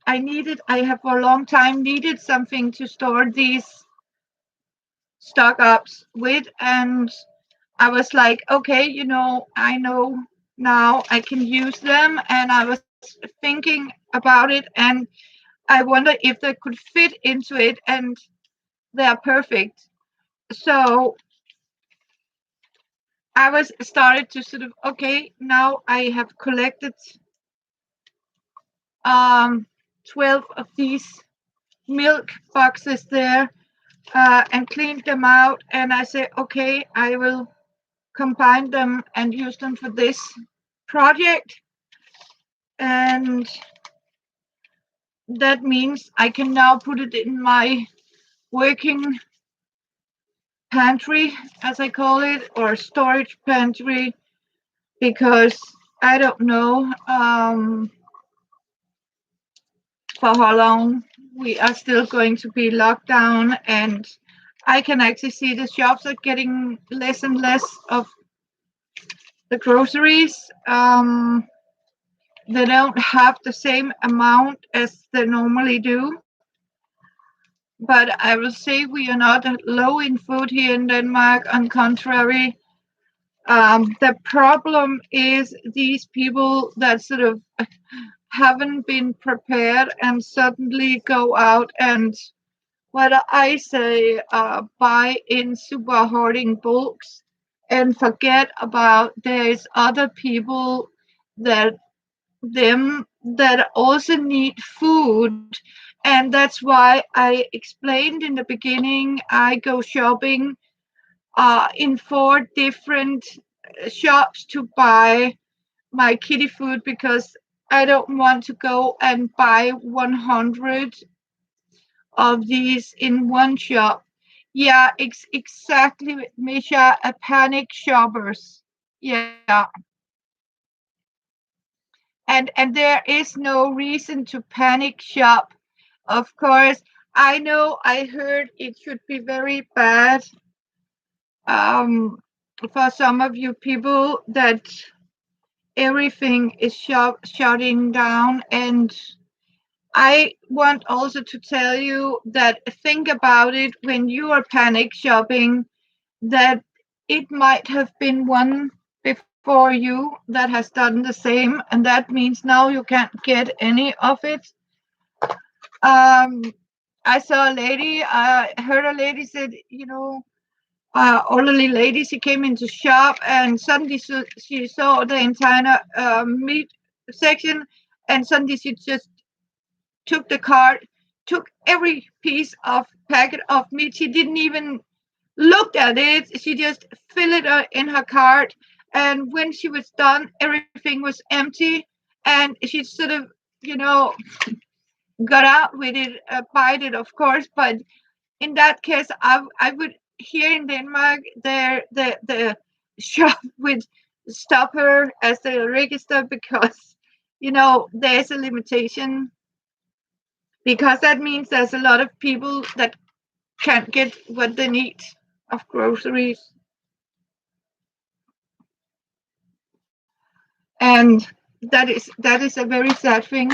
have for a long time needed something to store these stock ups with, and I was like, okay, I know now I can use them. And I was thinking about it, and I wonder if they could fit into it, and they are perfect. So I was started to sort of, okay, now I have collected 12 of these milk boxes there, and cleaned them out. And I said, okay, I will combine them and use them for this project. And that means I can now put it in my working pantry, as I call it, or storage pantry, because I don't know for how long we are still going to be locked down. And I can actually see the shops are getting less and less of the groceries. They don't have the same amount as they normally do. But I will say we are not low in food here in Denmark. On contrary, the problem is these people that sort of haven't been prepared and suddenly go out and, what I say, buy in super hoarding bulks, and forget about there's other people that that also need food. And that's why I explained in the beginning, I go shopping in 4 different shops to buy my kitty food, because I don't want to go and buy 100 of these in one shop. Yeah, exactly, Misha. A panic shoppers. Yeah, and there is no reason to panic shop. Of course, I know. I heard it should be very bad um, for some of you people that everything is shutting down. And I want also to tell you that think about it when you are panic shopping, that it might have been one before you that has done the same, and that means now you can't get any of it. Um, I saw a lady, I heard a lady said, elderly lady, she came into shop and suddenly she saw the entire meat section, and suddenly she just took the cart, took every piece of packet of meat. She didn't even look at it. She just filled it in her cart. And when she was done, everything was empty. And she sort of, you know, got out with it, bite it, of course. But in that case, I would here in Denmark, the shop would stop her as the register because there's a limitation, because that means there's a lot of people that can't get what they need of groceries. And that is a very sad thing.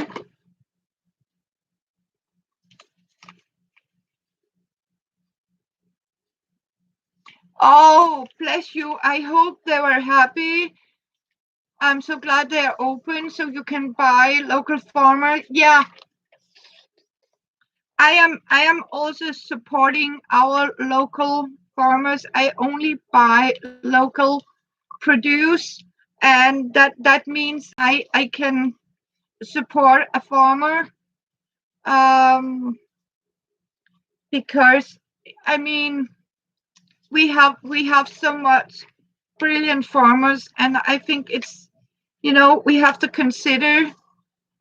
Oh, bless you. I hope they were happy. I'm so glad they're open so you can buy local farmer. Yeah, I am also supporting our local farmers. I only buy local produce, and that means I can support a farmer, um, because I mean we have so much brilliant farmers, and I think it's we have to consider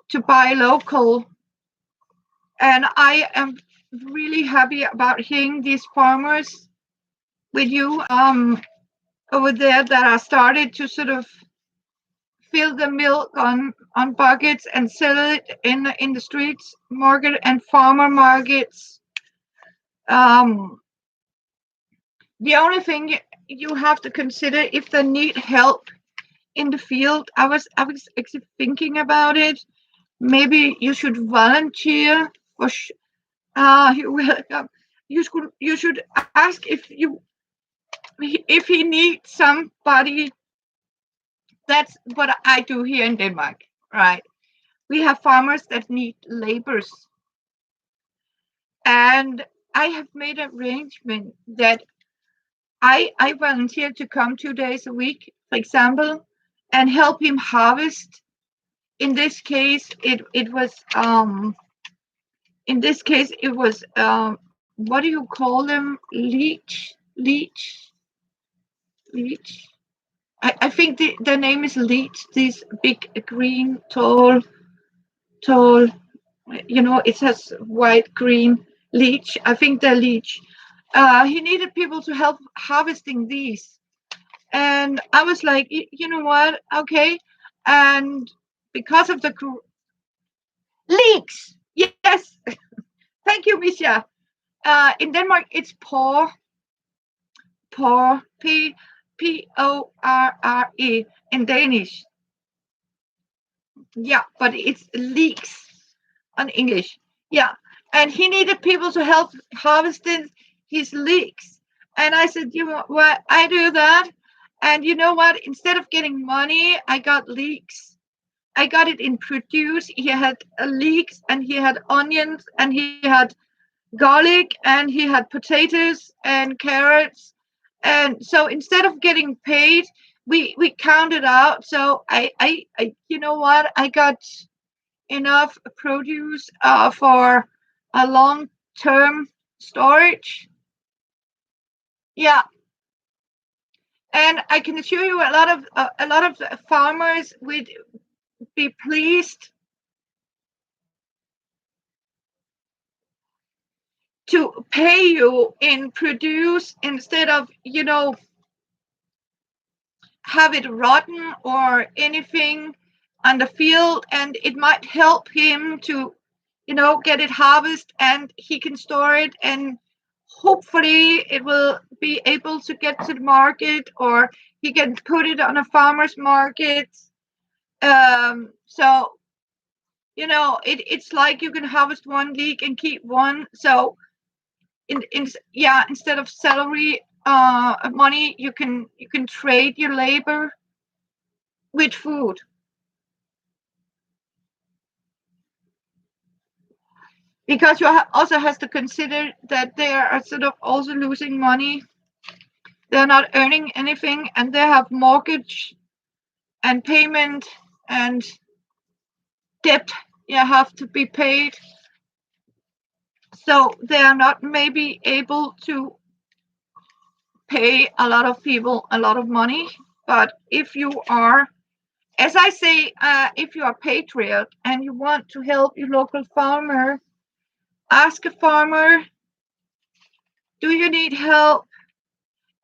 to buy local. And I am really happy about hearing these farmers with you over there that are started to sort of fill the milk on buckets and sell it in the streets market and farmer markets. um the only thing you have to consider, if they need help in the field, I was actually thinking about it. Maybe you should volunteer for you're welcome. You should ask if he needs somebody. That's what I do here in Denmark, right? We have farmers that need laborers, and I have made arrangement that I volunteer to come 2 days a week, for example, and help him harvest. In this case, what do you call them? Leech. I think the name is leech. These big green tall. It has white green leech. I think they're leech. He needed people to help harvesting these, and I was like, you know what? Okay, and because of the leeks, yes, thank you, Misha. In Denmark, it's Porre in Danish. Yeah, but it's leeks on English. Yeah, and he needed people to help harvesting his leeks. And I said, you know what? I do that. And you know what? Instead of getting money, I got leeks. I got it in produce. He had leeks, and he had onions, and he had garlic, and he had potatoes and carrots. And so instead of getting paid, we counted out. So I you know what? I got enough produce for a long term storage. Yeah, and I can assure you a lot of farmers would be pleased. to pay you in produce instead of, have it rotten or anything on the field, and it might help him to, get it harvested, and he can store it, and hopefully it will be able to get to the market, or he can put it on a farmer's market. So it's like you can harvest one leek and keep one. So instead of salary money, you can trade your labor with food, because you also has to consider that they are sort of also losing money. They're not earning anything, and they have mortgage and payment and debt you have to be paid. So they are not maybe able to pay a lot of people a lot of money. But if you are, as I say, if you are a patriot and you want to help your local farmer, ask a farmer, do you need help?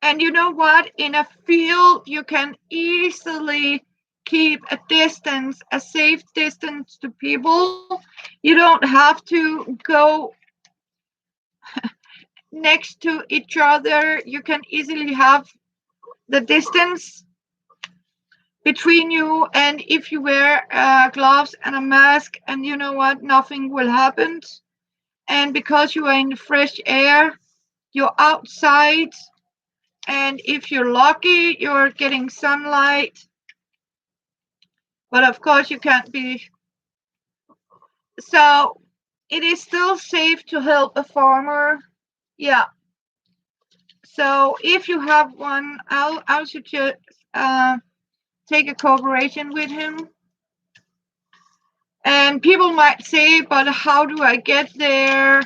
And you know what? In a field, you can easily keep a distance, a safe distance to people. You don't have to go next to each other. You can easily have the distance between you. And if you wear gloves and a mask, and you know what? Nothing will happen. And because you are in fresh air, you're outside. And if you're lucky, you're getting sunlight. But of course, you can't be. So it is still safe to help a farmer. Yeah. So if you have one, I'll suggest take a cooperation with him. And people might say, but how do I get there?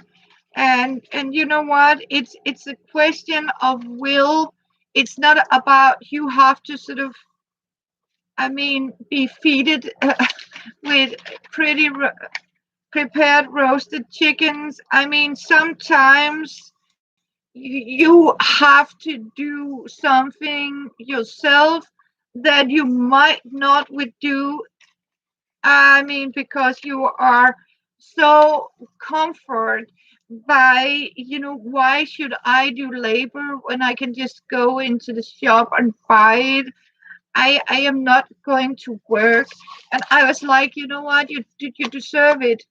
And you know what? It's a question of will. It's not about you have to sort of, be feeded with pretty prepared roasted chickens. Sometimes you have to do something yourself that you might not would do. Because you are so comfort by, why should I do labor when I can just go into the shop and buy it? I am not going to work. And I was like, you know what, you deserve it.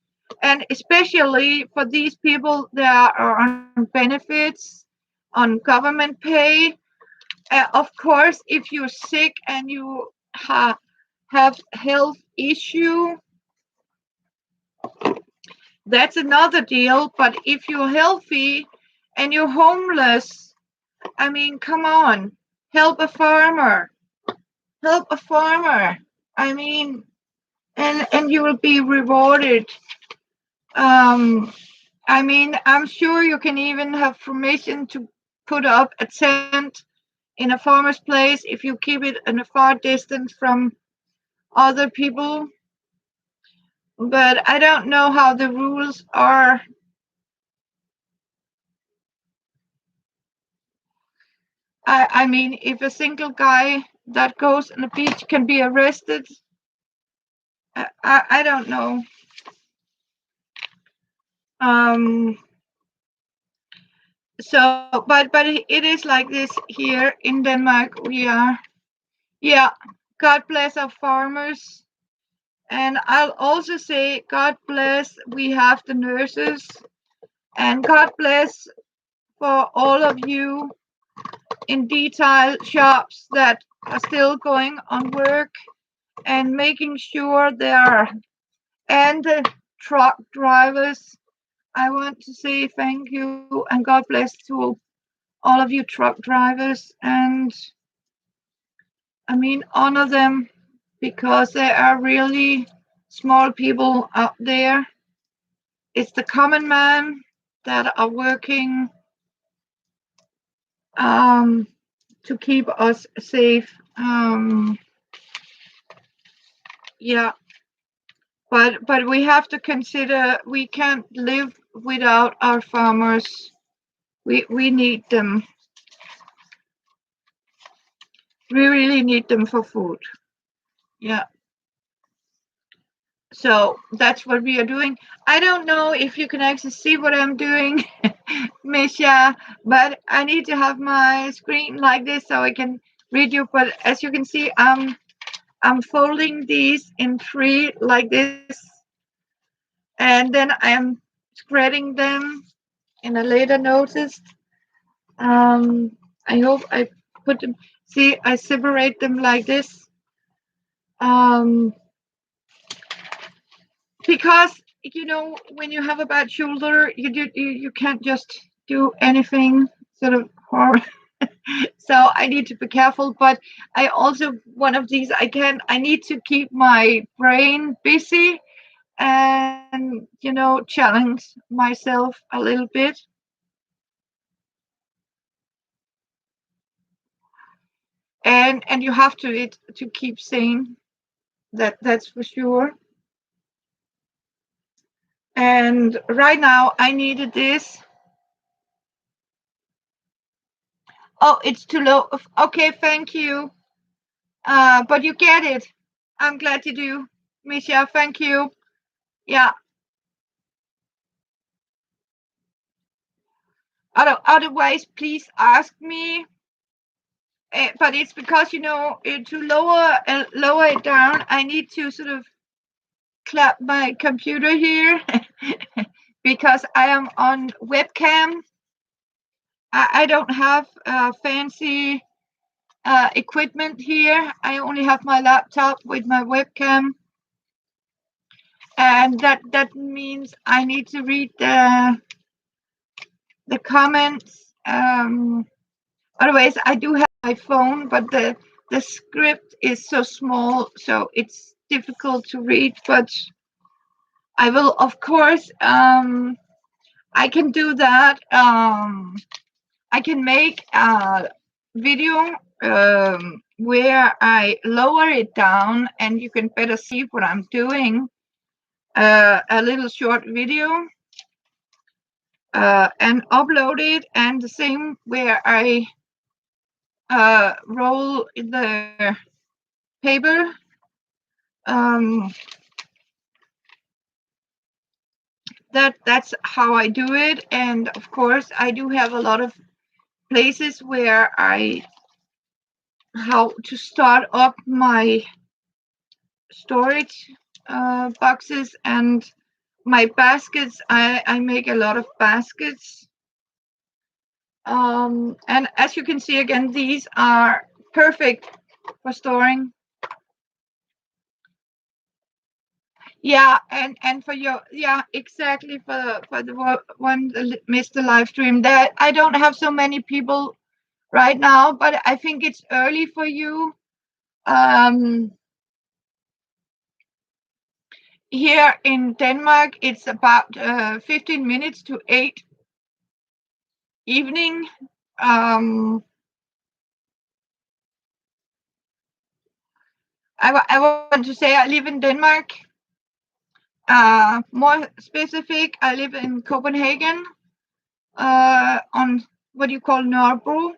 And especially for these people that are on benefits, on government pay. Of course, if you're sick and you have health issue, that's another deal. But if you're healthy and you're homeless, come on, help a farmer. Help a farmer. I mean, and you will be rewarded. I'm sure you can even have permission to put up a tent in a farmer's place if you keep it in a far distance from other people. But I don't know how the rules are. If a single guy that goes on the beach can be arrested, I don't know. But it is like this here in Denmark. We are, yeah. God bless our farmers, and I'll also say God bless. We have the nurses, and God bless for all of you in detail shops that are still going on work and making sure they are, and the truck drivers. I want to say thank you and God bless to all of you truck drivers, and honor them, because they are really small people out there. It's the common man that are working to keep us safe. Yeah, but we have to consider we can't live without our farmers. We need them. We really need them for food. Yeah. So that's what we are doing. I don't know if you can actually see what I'm doing, Misha, but I need to have my screen like this so I can read you. But as you can see, I'm folding these in three like this, and then I am spreading them in a later notice. Um, I hope I put them. See, I separate them like this. Um, because when you have a bad shoulder, you can't just do anything sort of hard. So I need to be careful. But I also one of these I need to keep my brain busy and challenge myself a little bit. And you have to keep sane. That's for sure. And right now I needed this. Oh, it's too low. Okay, thank you. But you get it. I'm glad you do, Misha. Thank you. Yeah. Otherwise, please ask me. But it's because to lower it down, I need to sort of clap my computer here because I am on webcam. I don't have fancy equipment here. I only have my laptop with my webcam, and that means I need to read the comments. Otherwise, I do have my phone, but the script is so small, so it's difficult to read. But I will, of course, I can do that. I can make a video where I lower it down and you can better see what I'm doing. A little short video and upload it, and the same where I roll the paper. Um, that's how I do it, and of course I do have a lot of places where I how to start up my storage boxes and my baskets. I make a lot of baskets, and as you can see again, these are perfect for storing. Yeah, and for your exactly for the one that missed the live stream. That I don't have so many people right now, but I think it's early for you. Um, Here in Denmark, it's about 15 minutes to 8 evening. Um, I want to say I live in Denmark. More specific, I live in Copenhagen, on what you call Nørrebro,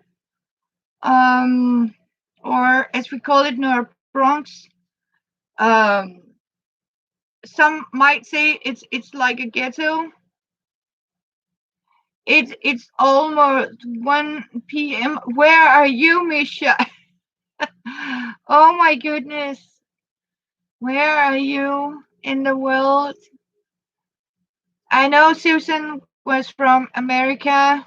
or as we call it, Nørrebronx. Um, some might say it's like a ghetto. It's almost 1 p.m. Where are you, Misha? Oh my goodness. Where are you in the world? I know Susan was from America.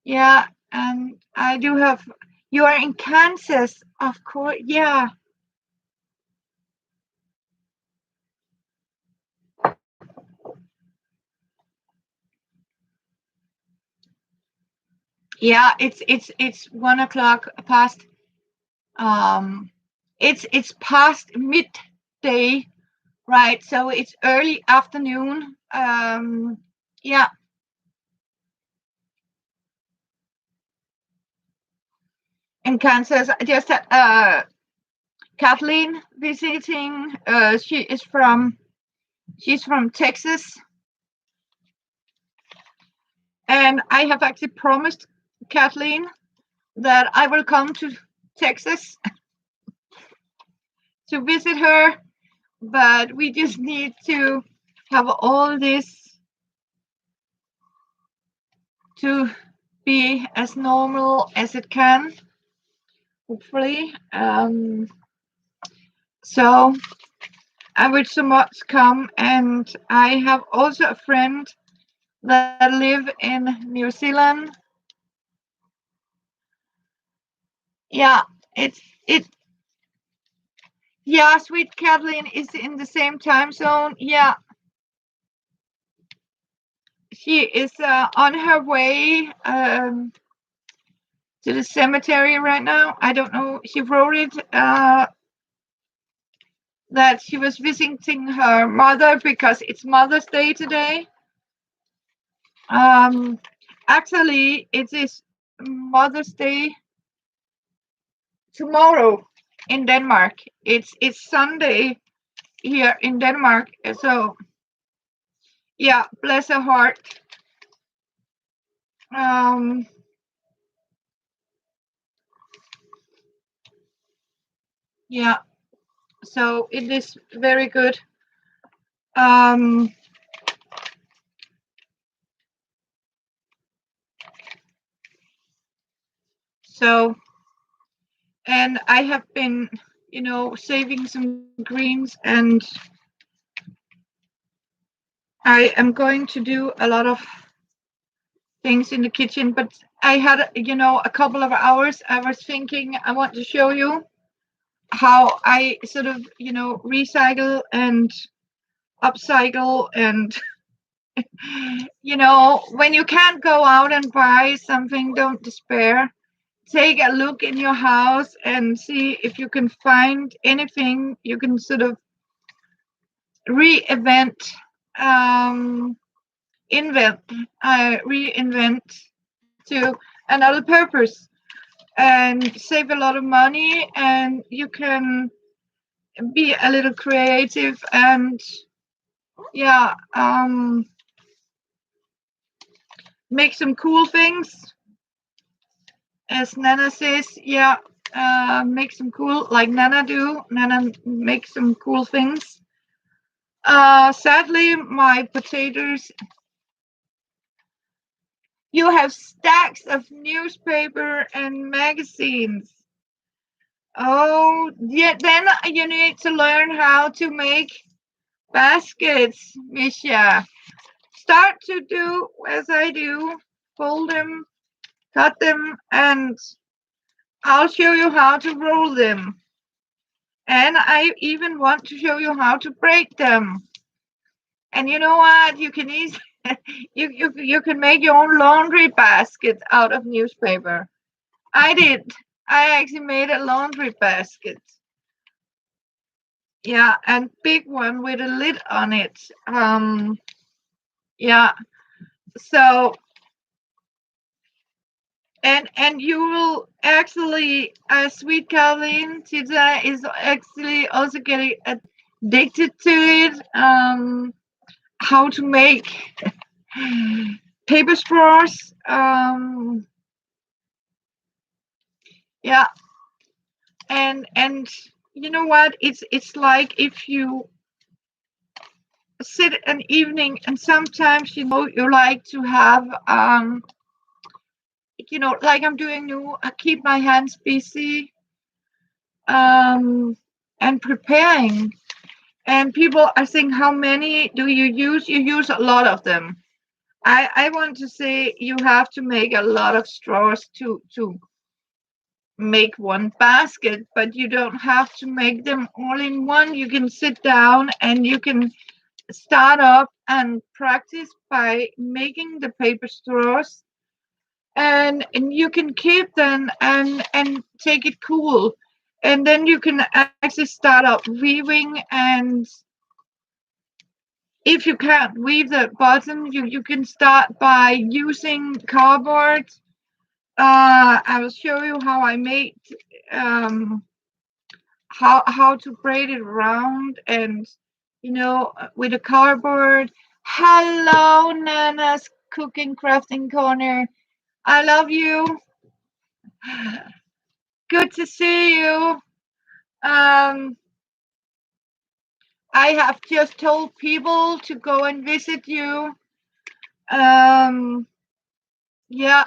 Yeah, and I do have. You are in Kansas, of course. Yeah. Yeah, it's 1 o'clock past. Um, it's past midday, right? So it's early afternoon. Yeah. In Kansas, I just had Kathleen visiting. She's from Texas. And I have actually promised Kathleen that I will come to Texas to visit her, but we just need to have all this to be as normal as it can, hopefully. So I would so much come, and I have also a friend that live in New Zealand. Yeah, it. Yeah, sweet Kathleen is in the same time zone. Yeah, she is on her way to the cemetery right now. I don't know. She wrote it that she was visiting her mother because it's Mother's Day today. Um, Actually, it is Mother's Day tomorrow in Denmark. It's Sunday here in Denmark. So yeah, bless her heart. Um, yeah, so it is very good. Um, so and I have been, saving some greens, and I am going to do a lot of things in the kitchen. But I had, a couple of hours. I was thinking I want to show you how I sort of, recycle and upcycle. And, when you can't go out and buy something, don't despair. Take a look in your house and see if you can find anything you can sort of reinvent, um, invent, reinvent to another purpose and save a lot of money, and you can be a little creative and yeah, make some cool things, as Nana says. Yeah, make some cool, like Nana do. Nana makes some cool things. Sadly, my potatoes. You have stacks of newspaper and magazines. Oh, yeah. Then you need to learn how to make baskets, Misha. Start to do as I do. Fold them, cut them, and I'll show you how to roll them. And I even want to show you how to break them. And you know what? You can easily you can make your own laundry basket out of newspaper. I did. I actually made a laundry basket. Yeah, and big one with a lid on it. Yeah. So and you will actually, sweet Caroline today is actually also getting addicted to it. How to make paper straws. Yeah, and you know what? It's like if you sit an evening, and sometimes you like to have like I'm doing now. I keep my hands busy um and preparing. And people are saying, how many do you use? You use a lot of them. I want to say you have to make a lot of straws to make one basket, but you don't have to make them all in one. You can sit down and you can start up and practice by making the paper straws, and you can keep them and take it cool. And then you can actually start up weaving, and if you can't weave the button, you can start by using cardboard. I will show you how I made um, how to braid it around, and with the cardboard. Hello, Nana's cooking crafting corner. I love you. Good to see you. Um, I have just told people to go and visit you. Um, yeah,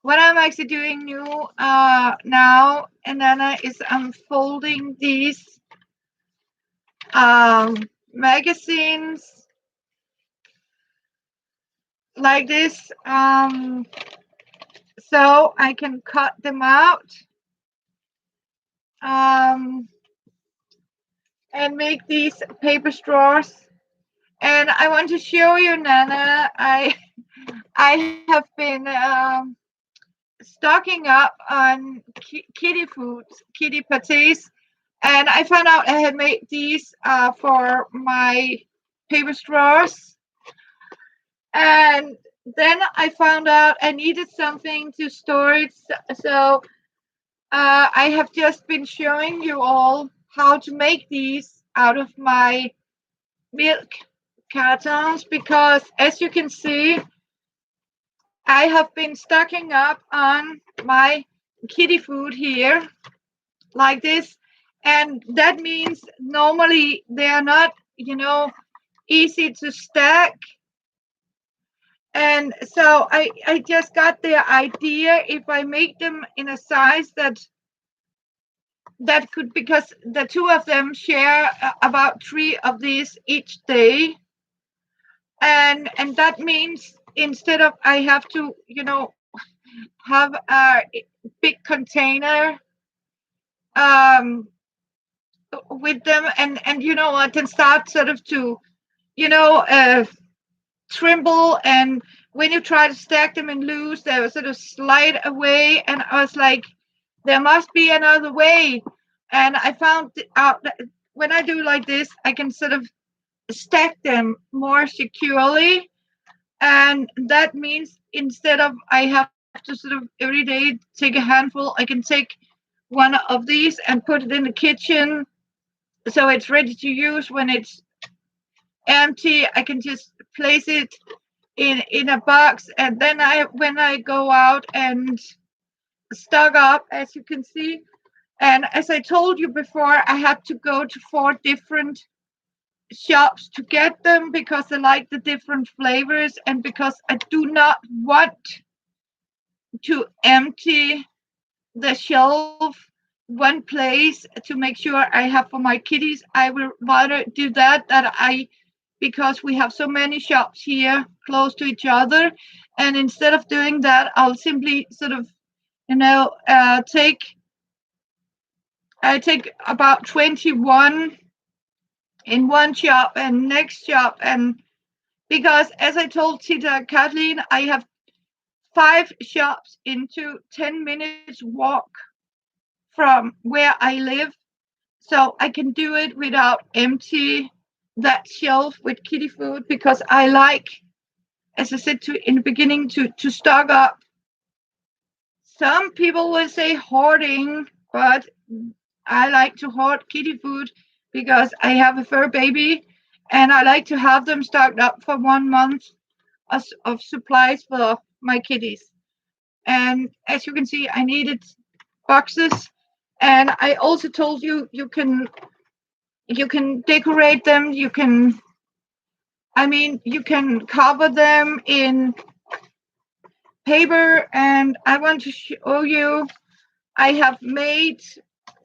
what I'm actually doing new now, and then is unfolding these magazines like this, so I can cut them out um, and make these paper straws. And I want to show you, Nana. I have been stocking up on kitty foods, kitty patties, and I found out I had made these for my paper straws. And then I found out I needed something to store it. So I have just been showing you all how to make these out of my milk cartons, because as you can see, I have been stocking up on my kitty food here like this. And that means normally they are not, easy to stack. And so I just got the idea, if I make them in a size that could, because the two of them share about 3 of these each day. And that means instead of I have to, have a big container um with them, and what, and start sort of to, you know uh tremble, and when you try to stack them and loose, they will sort of slide away. And I was like, there must be another way. And I found out that when I do like this, I can sort of stack them more securely. And that means instead of I have to sort of every day take a handful, I can take one of these and put it in the kitchen, so it's ready to use. When it's empty, I can just place it in a box, and then when I go out and stock up, as you can see. And as I told you before, I had to go to 4 different shops to get them, because I like the different flavors, and because I do not want to empty the shelf one place to make sure I have for my kitties. I will rather do that because we have so many shops here close to each other. And instead of doing that, I'll simply sort of, I take about 21 in one shop and next shop. And because, as I told Tita Kathleen, I have 5 shops into 10 minutes walk from where I live. So I can do it without empty that shelf with kitty food, because I like, as I said in the beginning, to stock up. Some people will say hoarding, but I like to hoard kitty food because I have a fur baby, and I like to have them stocked up for 1 month of supplies for my kitties. And as you can see, I needed boxes. And I also told you you can decorate them. You can cover them in paper. And I want to show you, I have made,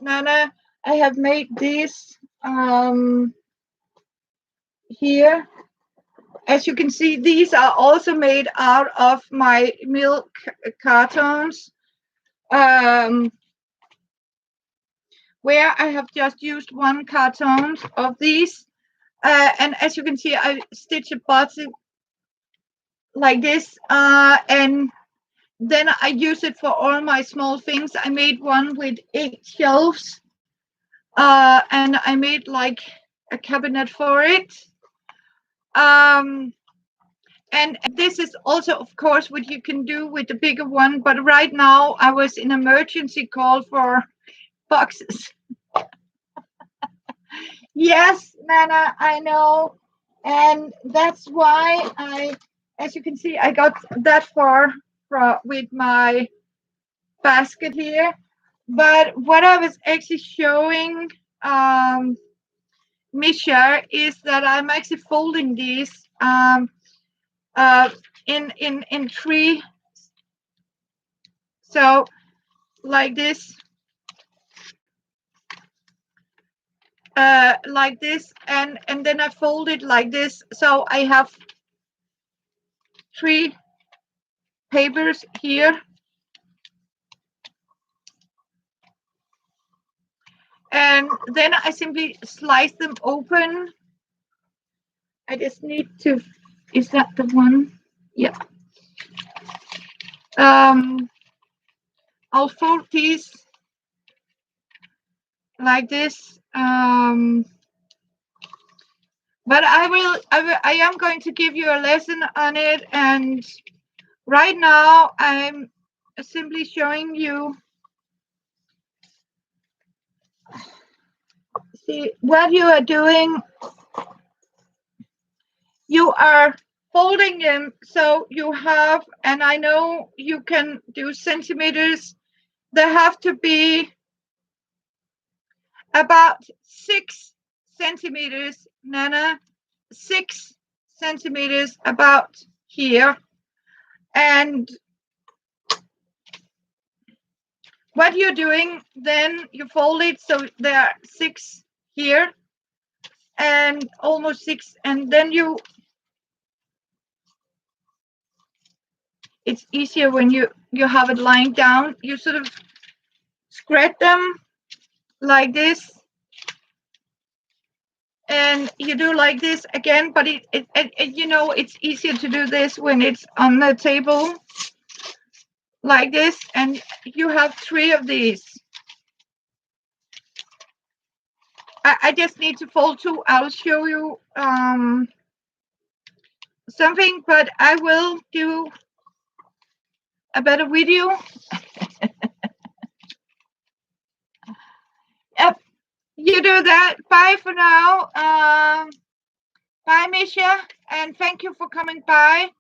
Nana, I have made this here. As you can see, these are also made out of my milk cartons, um, where I have just used 1 carton of these. And as you can see, I stitch a button like this, and then I use it for all my small things. I made one with 8 shelves, and I made like a cabinet for it. And this is also, of course, what you can do with the bigger one. But right now, I was in emergency call for boxes. Yes, Nana, I know. And that's why as you can see, I got that far with my basket here. But what I was actually showing um, Misha is that I'm actually folding these uh, in three. So like this, and then I fold it like this. So I have three papers here, and then I simply slice them open. I just need to. Is that the one? Yeah. Um, I'll fold these like this. But I am going to give you a lesson on it, and right now I'm simply showing you. See what you are doing. You are folding them so you have, and I know you can do centimeters. They have to be about 6 centimeters, Nana, 6 centimeters about here. And what you're doing, then you fold it so there are 6 here and almost 6, and then it's easier when you have it lying down. You sort of spread them like this, and you do like this again, but it's easier to do this when it's on the table like this, and you have 3 of these. I just need to fold 2. I'll show you something, but I will do a better video. Yep, you do that. Bye for now. Bye, Misha, and thank you for coming by.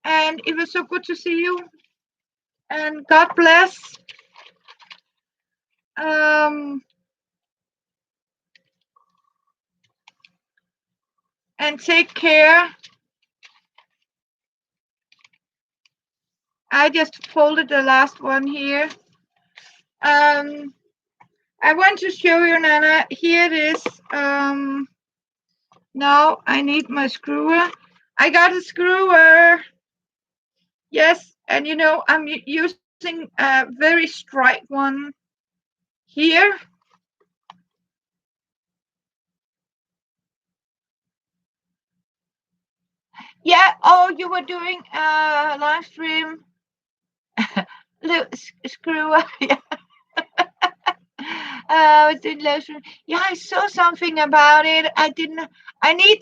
And it was so good to see you. And God bless. And take care. I just folded the last one here. I want to show you, Nana. Here it is. Now I need my screwer. I got a screwer. Yes, and I'm using a very straight one here. Yeah. Oh, you were doing a live stream. Screwer. Yeah. I was doing live stream. Yeah, I saw something about it. I didn't. I need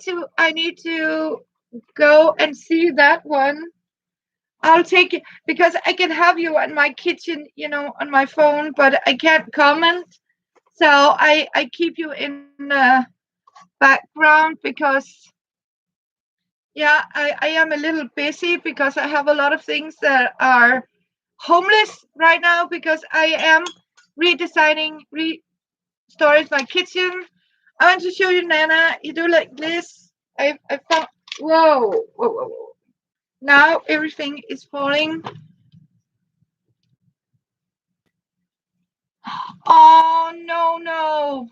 to go and see that one. I'll take it because I can have you in my kitchen, on my phone, but I can't comment. So I keep you in the background because, yeah, I am a little busy because I have a lot of things that are homeless right now because I am restoring my kitchen. I want to show you, Nana. You do like this. I found. Whoa, whoa, whoa, whoa. Now everything is falling. Oh, no, no.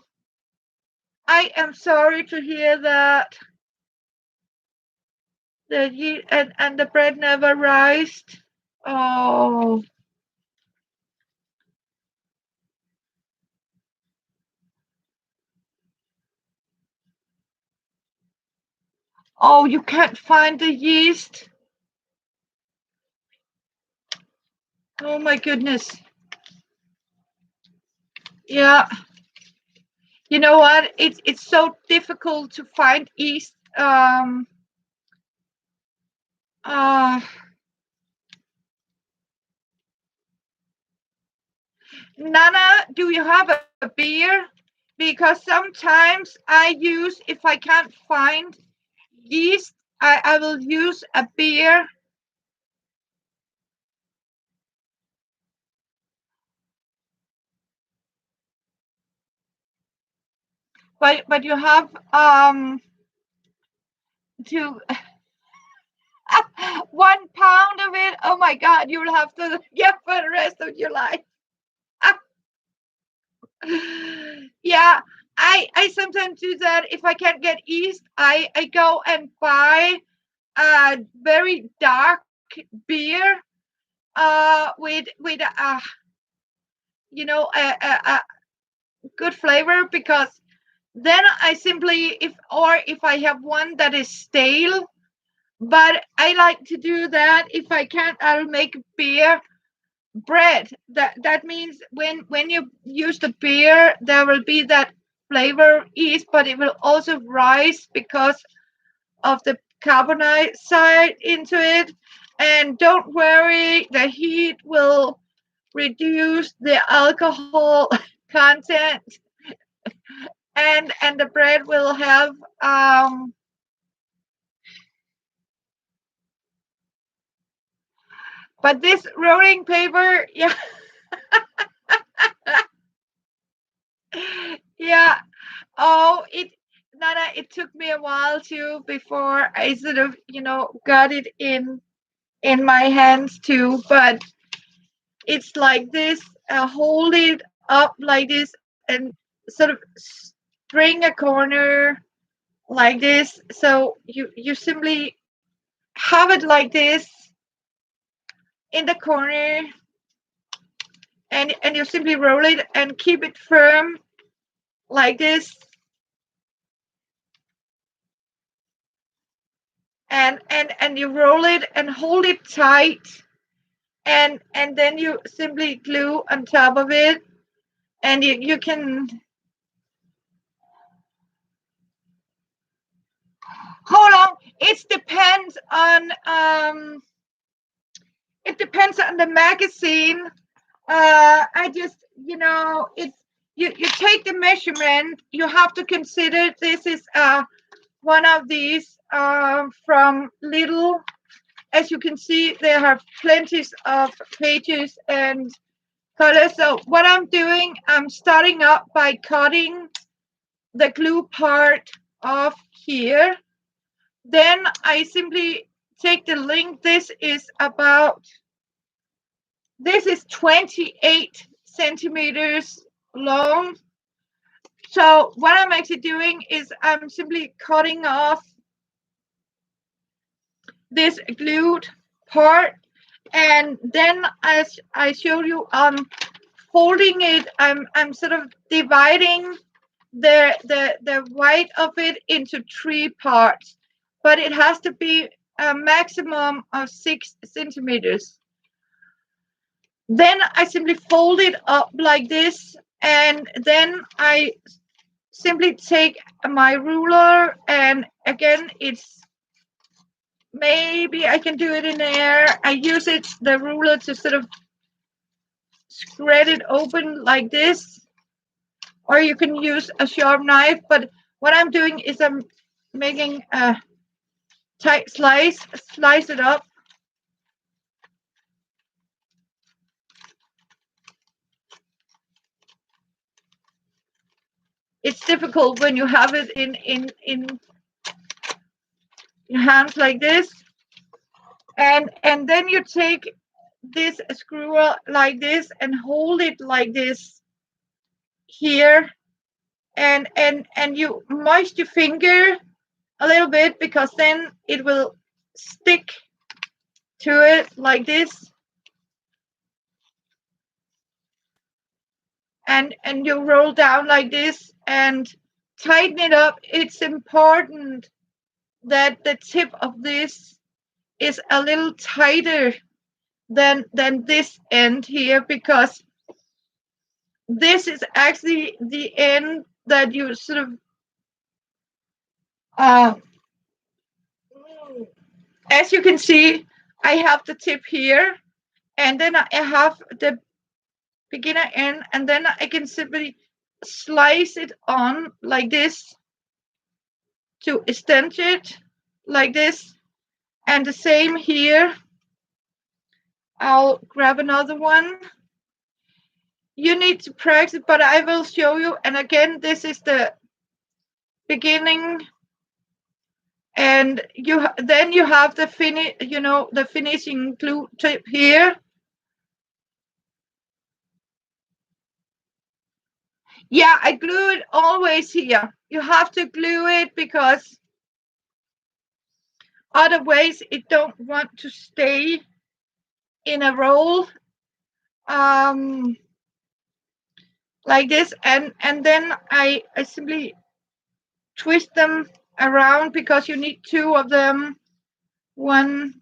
I am sorry to hear that. That you and the bread never rised. Oh. Oh, you can't find the yeast. Oh my goodness. Yeah. You know what? It's so difficult to find yeast. Nana, do you have a beer? Because sometimes I use, if I can't find yeast, I will use a beer. But you have to 1 pound of it. Oh my God, you'll have to get for the rest of your life. Yeah, I sometimes do that. If I can't get yeast, I go and buy a very dark beer with a good flavor, because then I simply, if I have one that is stale, but I like to do that. If I can't, I'll make beer bread. That means when you use the beer, there will be that flavor yeast, but it will also rise because of the carbonate side into it. And don't worry, the heat will reduce the alcohol content, and the bread will have but this rolling paper, yeah. Yeah. Oh, Nana, it took me a while too before I sort of, got it in my hands too. But it's like this. Hold it up like this and sort of string a corner like this. So you simply have it like this in the corner, and you simply roll it and keep it firm like this. And you roll it and hold it tight, and then you simply glue on top of it, and you can hold on. It depends on the magazine. I just, it's, you take the measurement. You have to consider this is one of these from Little. As you can see, there have plenty of pages and colors. So what I'm doing, I'm starting up by cutting the glue part off here. Then I simply take the length. This is 28 centimeters long. So what I'm actually doing is I'm simply cutting off this glued part, and then as I showed you, I'm folding it. I'm sort of dividing the white of it into 3 parts, but it has to be a maximum of 6 centimeters. Then I simply fold it up like this, and then I simply take my ruler, and again, it's maybe I can do it in there. I use the ruler to sort of spread it open like this, or you can use a sharp knife. But what I'm doing is I'm making a tight slice it up. It's difficult when you have it in your hands like this, and then you take this screw like this and hold it like this here, and you moist your finger a little bit, because then it will stick to it like this, and you roll down like this and tighten it up. It's important that the tip of this is a little tighter than this end here, because this is actually the end that you sort of uh, as you can see, I have the tip here, and then I have the beginner end, and then I can simply slice it on like this to extend it like this. And the same here. I'll grab another one. You need to practice, but I will show you. And again, this is the beginning, and then you have the the finishing glue tip here. Yeah, I glue it always here. You have to glue it because otherwise it don't want to stay in a roll um like this. And then I simply twist them around because you need two of them, one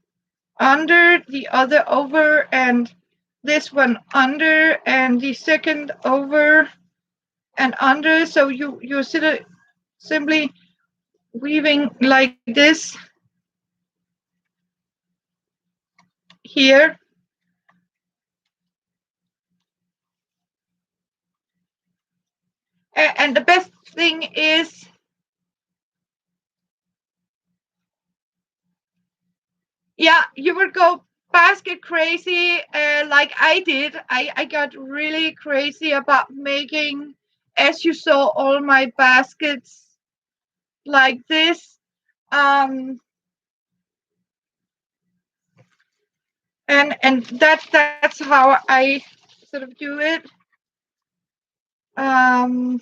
under, the other over, and this one under, and the second over and under. So you simply weaving like this here. And the best thing is, yeah, you will go basket crazy like I did. I got really crazy about making, as you saw, all my baskets like this. And that's how I sort of do it. Um,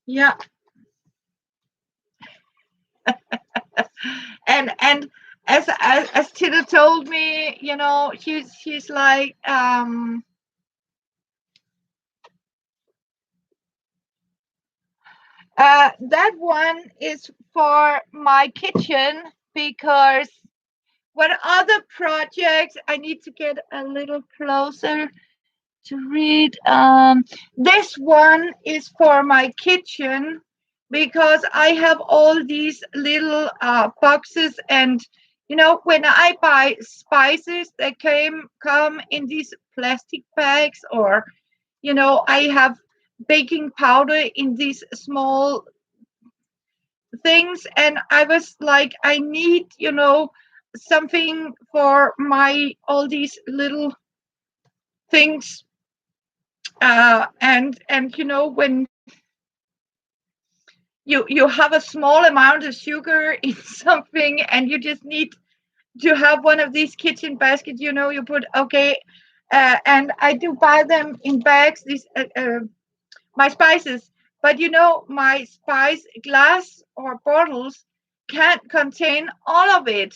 yeah, and as Tina told me, she's like, that one is for my kitchen because what other projects I need to get a little closer to read. This one is for my kitchen because I have all these little boxes, and when I buy spices, they come in these plastic bags, or I have baking powder in these small things, and I was like, I need something for my all these little things. And when you have a small amount of sugar in something and you just need to have one of these kitchen baskets, you put, okay. And I do buy them in bags, these my spices, but my spice glass or bottles can't contain all of it,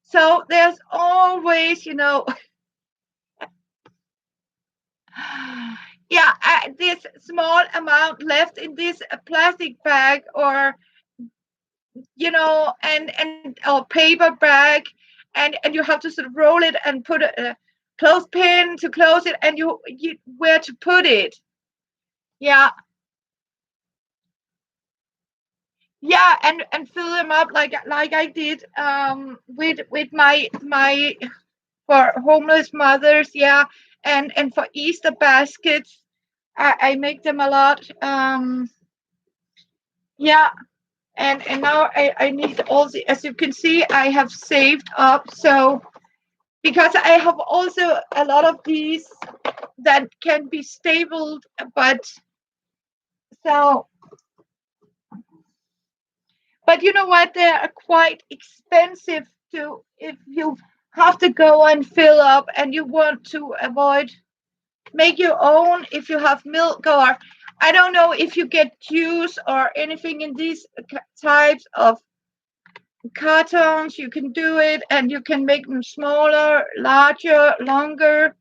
so there's always yeah, this small amount left in this plastic bag, or and or paper bag, and you have to sort of roll it and put a clothespin to close it, and you where to put it. Yeah, yeah, and fill them up like I did with my for homeless mothers. Yeah, and for Easter baskets, I make them a lot. Yeah, and now I need all the, as you can see, I have saved up, so because I have also a lot of these that can be stapled, so but you know what, they are quite expensive to if you have to go and fill up and you want to avoid, make your own if you have milk, or I don't know if you get juice or anything in these types of cartons. You can do it, and you can make them smaller, larger, longer,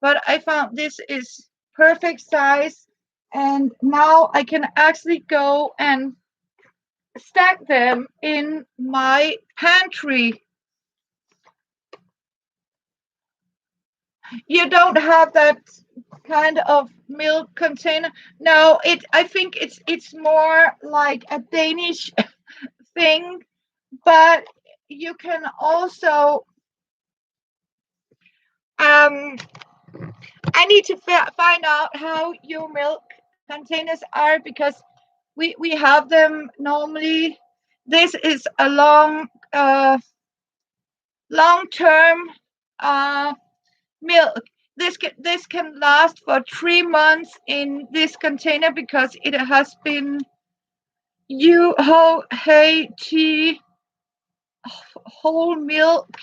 but I found this is perfect size, and now I can actually go and stack them in my pantry. You don't have that kind of milk container. No, I think it's more like a Danish thing, but you can also um I need to find out how your milk containers are, because we have them normally. This is a long long-term uh, milk. This can last for 3 months in this container because it has been UHT whole milk.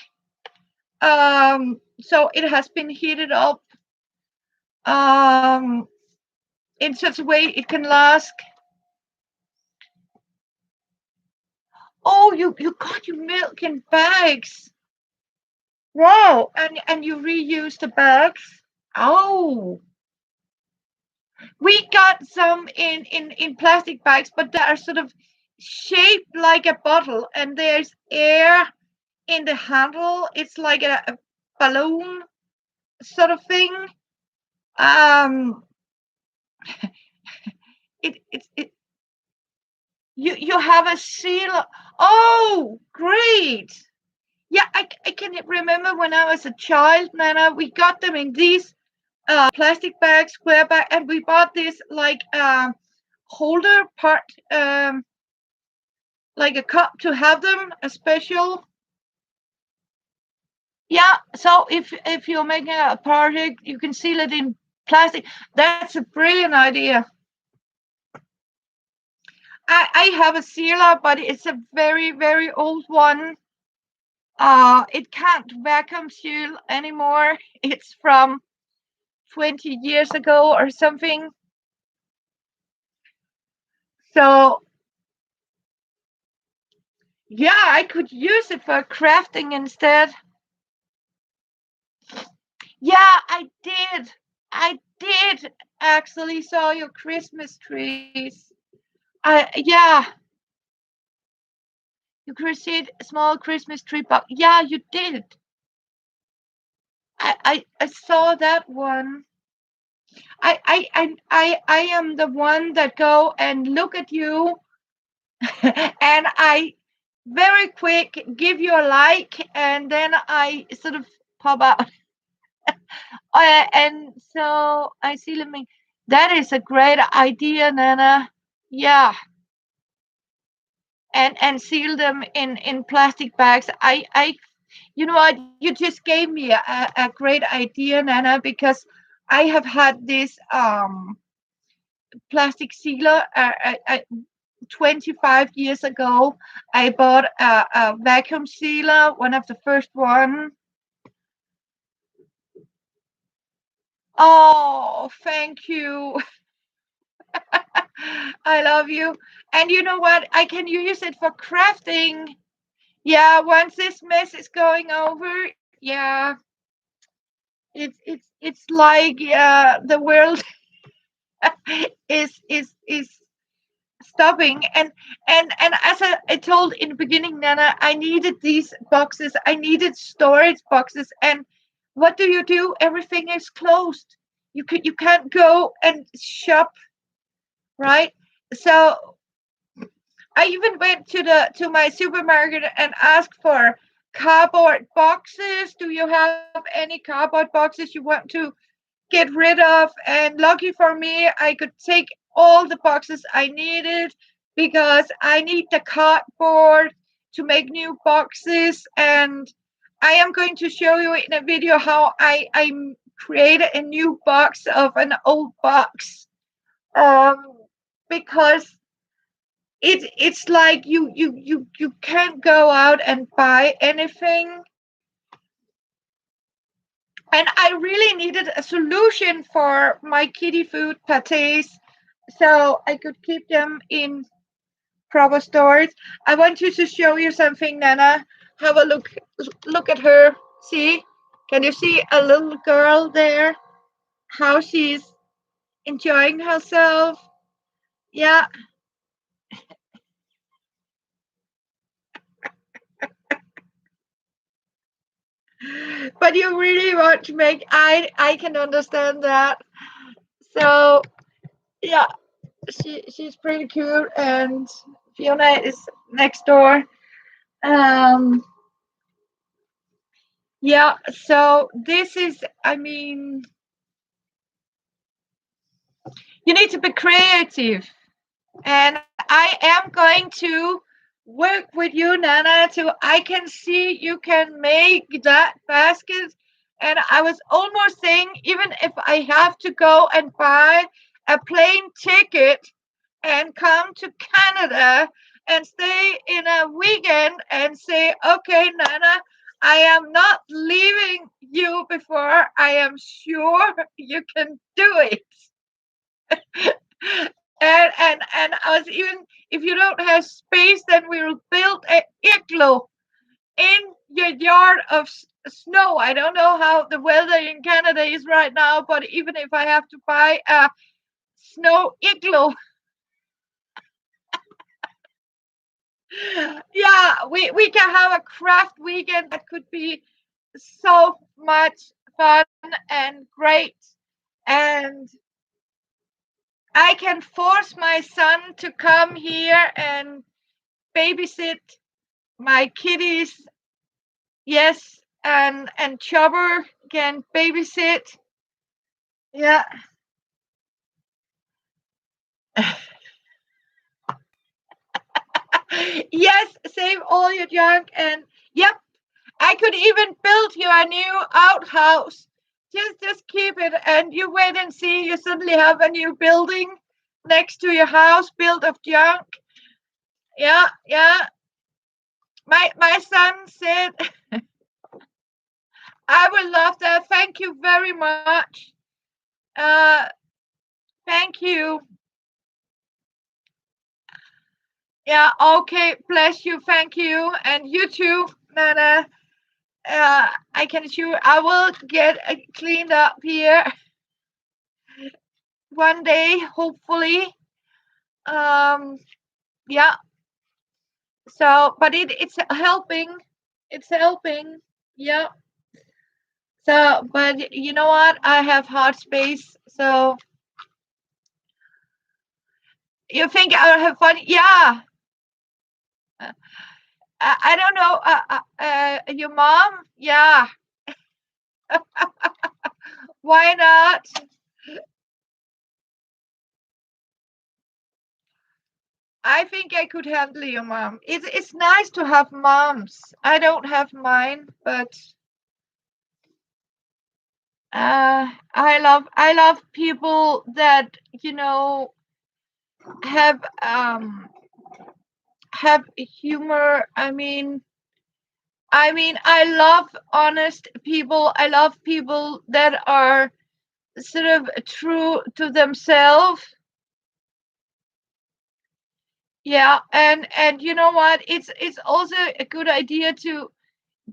So it has been heated up um, in such a way it can last. Oh, you got your milk in bags. Wow, and you reuse the bags. Oh, we got some in plastic bags, but they are sort of shaped like a bottle, and there's air in the handle. It's like a balloon sort of thing. Um, it you have a seal. Oh, great! Yeah, I can remember when I was a child, Nana. We got them in these plastic bags, square bag, and we bought this like holder part, like a cup to have them, a special. Yeah, so if you're making a project, you can seal it in plastic. That's a brilliant idea. I have a sealer, but it's a very, very old one. It can't vacuum seal anymore. It's from 20 years ago or something. So yeah, I could use it for crafting instead. Yeah, I did actually saw your Christmas trees. Yeah, you created a small Christmas tree box. Yeah, you did. I saw that one. I am the one that go and look at you and I very quick give you a like and then I sort of pop out. And so I see me. That is a great idea, Nana. Yeah, and seal them in plastic bags. You know what? You just gave me a great idea, Nana, because I have had this plastic sealer. 25 years ago, I bought a vacuum sealer, one of the first one. Oh, thank you. I love you. And you know what? I can use it for crafting. Yeah, once this mess is going over, yeah, it's like the world is stopping. And as I told in the beginning, Nana, I needed these boxes. I needed storage boxes. And what do? Everything is closed. You can't go and shop, right? So I even went to my supermarket and asked for cardboard boxes. Do you have any cardboard boxes you want to get rid of? And lucky for me, I could take all the boxes I needed because I need the cardboard to make new boxes. And I am going to show you in a video how I created a new box of an old box. Um, because it's like you can't go out and buy anything, and I really needed a solution for my kitty food pates so I could keep them in proper storage. I want you to show you something, Nana. Have a look at her. See, can you see a little girl there, how she's enjoying herself? Yeah. But you really want to make, I can understand that. So yeah, she's pretty cute, and Fiona is next door. Um, yeah. So this is, I mean, you need to be creative, and I am going to work with you, Nana, to I can see you can make that basket. And I was almost saying, even if I have to go and buy a plane ticket and come to Canada and stay in a weekend and say, okay, Nana, I am not leaving you before I am sure you can do it. And I was even, if you don't have space, then we will build an igloo in your yard of snow. I don't know how the weather in Canada is right now, but even if I have to buy a snow igloo, yeah, we can have a craft weekend that could be so much fun and great. And I can force my son to come here and babysit my kitties. Yes, and Chubber can babysit. Yeah. Yes, save all your junk. And yep, I could even build you a new outhouse. Just keep it, and you wait and see. You suddenly have a new building next to your house built of junk. Yeah, yeah. My son said, I would love that. Thank you very much. Uh, thank you. Yeah, okay. Bless you. Thank you. And you too, Nana. I can assure I will get cleaned up here one day, hopefully. Um, yeah. So, but it's helping. It's helping. Yeah. So, but you know what? I have heart space. So you think I'll have fun? Yeah. I don't know. Your mom? Yeah. Why not? I think I could handle your mom. It's nice to have moms. I don't have mine, but I love people that have have humor. I mean I love honest people. I love people that are sort of true to themselves. Yeah, and you know what? It's also a good idea to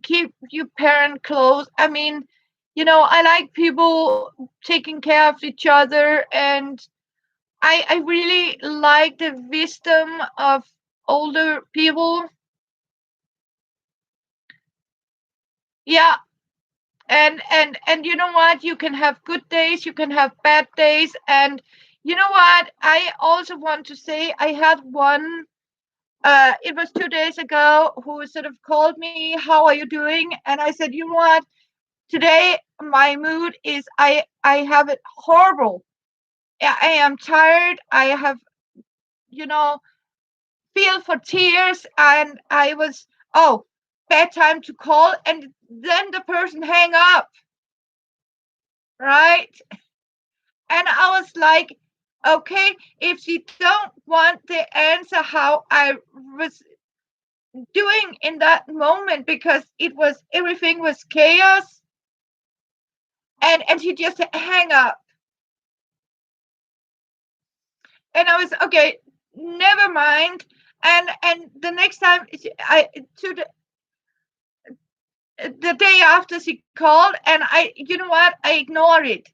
keep your parent close. I like people taking care of each other, and I really like the wisdom of older people. Yeah, and you know what? You can have good days, you can have bad days, and you know what? I also want to say I had one. It was 2 days ago who sort of called me. How are you doing? And I said, you know what? Today my mood is I have it horrible. I am tired. I have you know feel for tears, and I was, oh, bad time to call, and then the person hang up, right? And I was like, okay, if she don't want the answer how I was doing in that moment, because it was everything was chaos, and she just hang up. And I was okay, never mind. And the next time I to the day after she called, and you know what, I ignore it,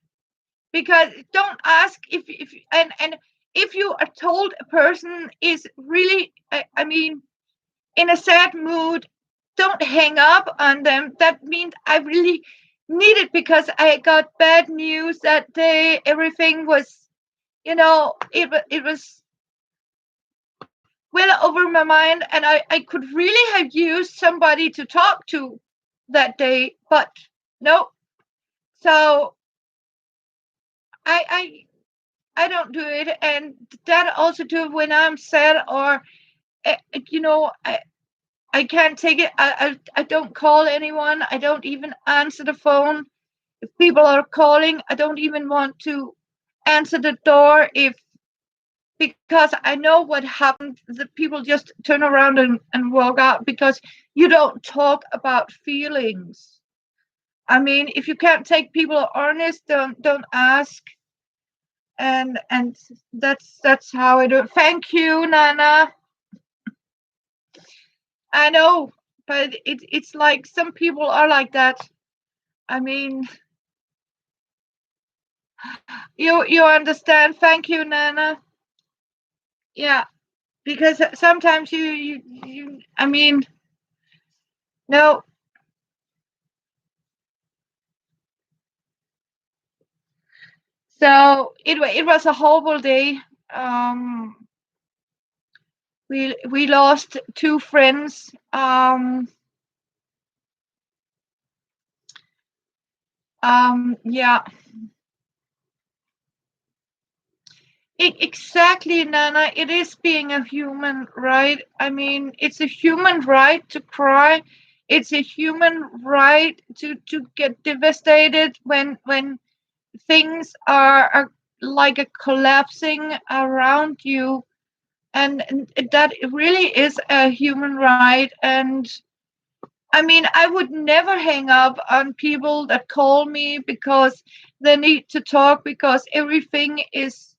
because don't ask if and if you are told a person is really in a sad mood, don't hang up on them. That means I really need it, because I got bad news that day. Everything was, it was well over my mind, and I could really have used somebody to talk to that day, but no. So I I I don't do it, and that also do when I'm sad, or I can't take it. I don't call anyone. I don't even answer the phone. If people are calling, I don't even want to answer the door if because I know what happened. The people just turn around and walk out because you don't talk about feelings. I mean, if you can't take people honest, don't ask. And that's how I do it. Thank you, Nana. I know, but it's like some people are like that. I mean, you understand. Thank you, Nana. Yeah, because sometimes you I mean, no. So it was a horrible day. Um, we lost two friends. Yeah, exactly, Nana. It is being a human, right? I mean, it's a human right to cry. It's a human right to get devastated when things are like a collapsing around you, and that really is a human right. And I mean, I would never hang up on people that call me because they need to talk because everything is,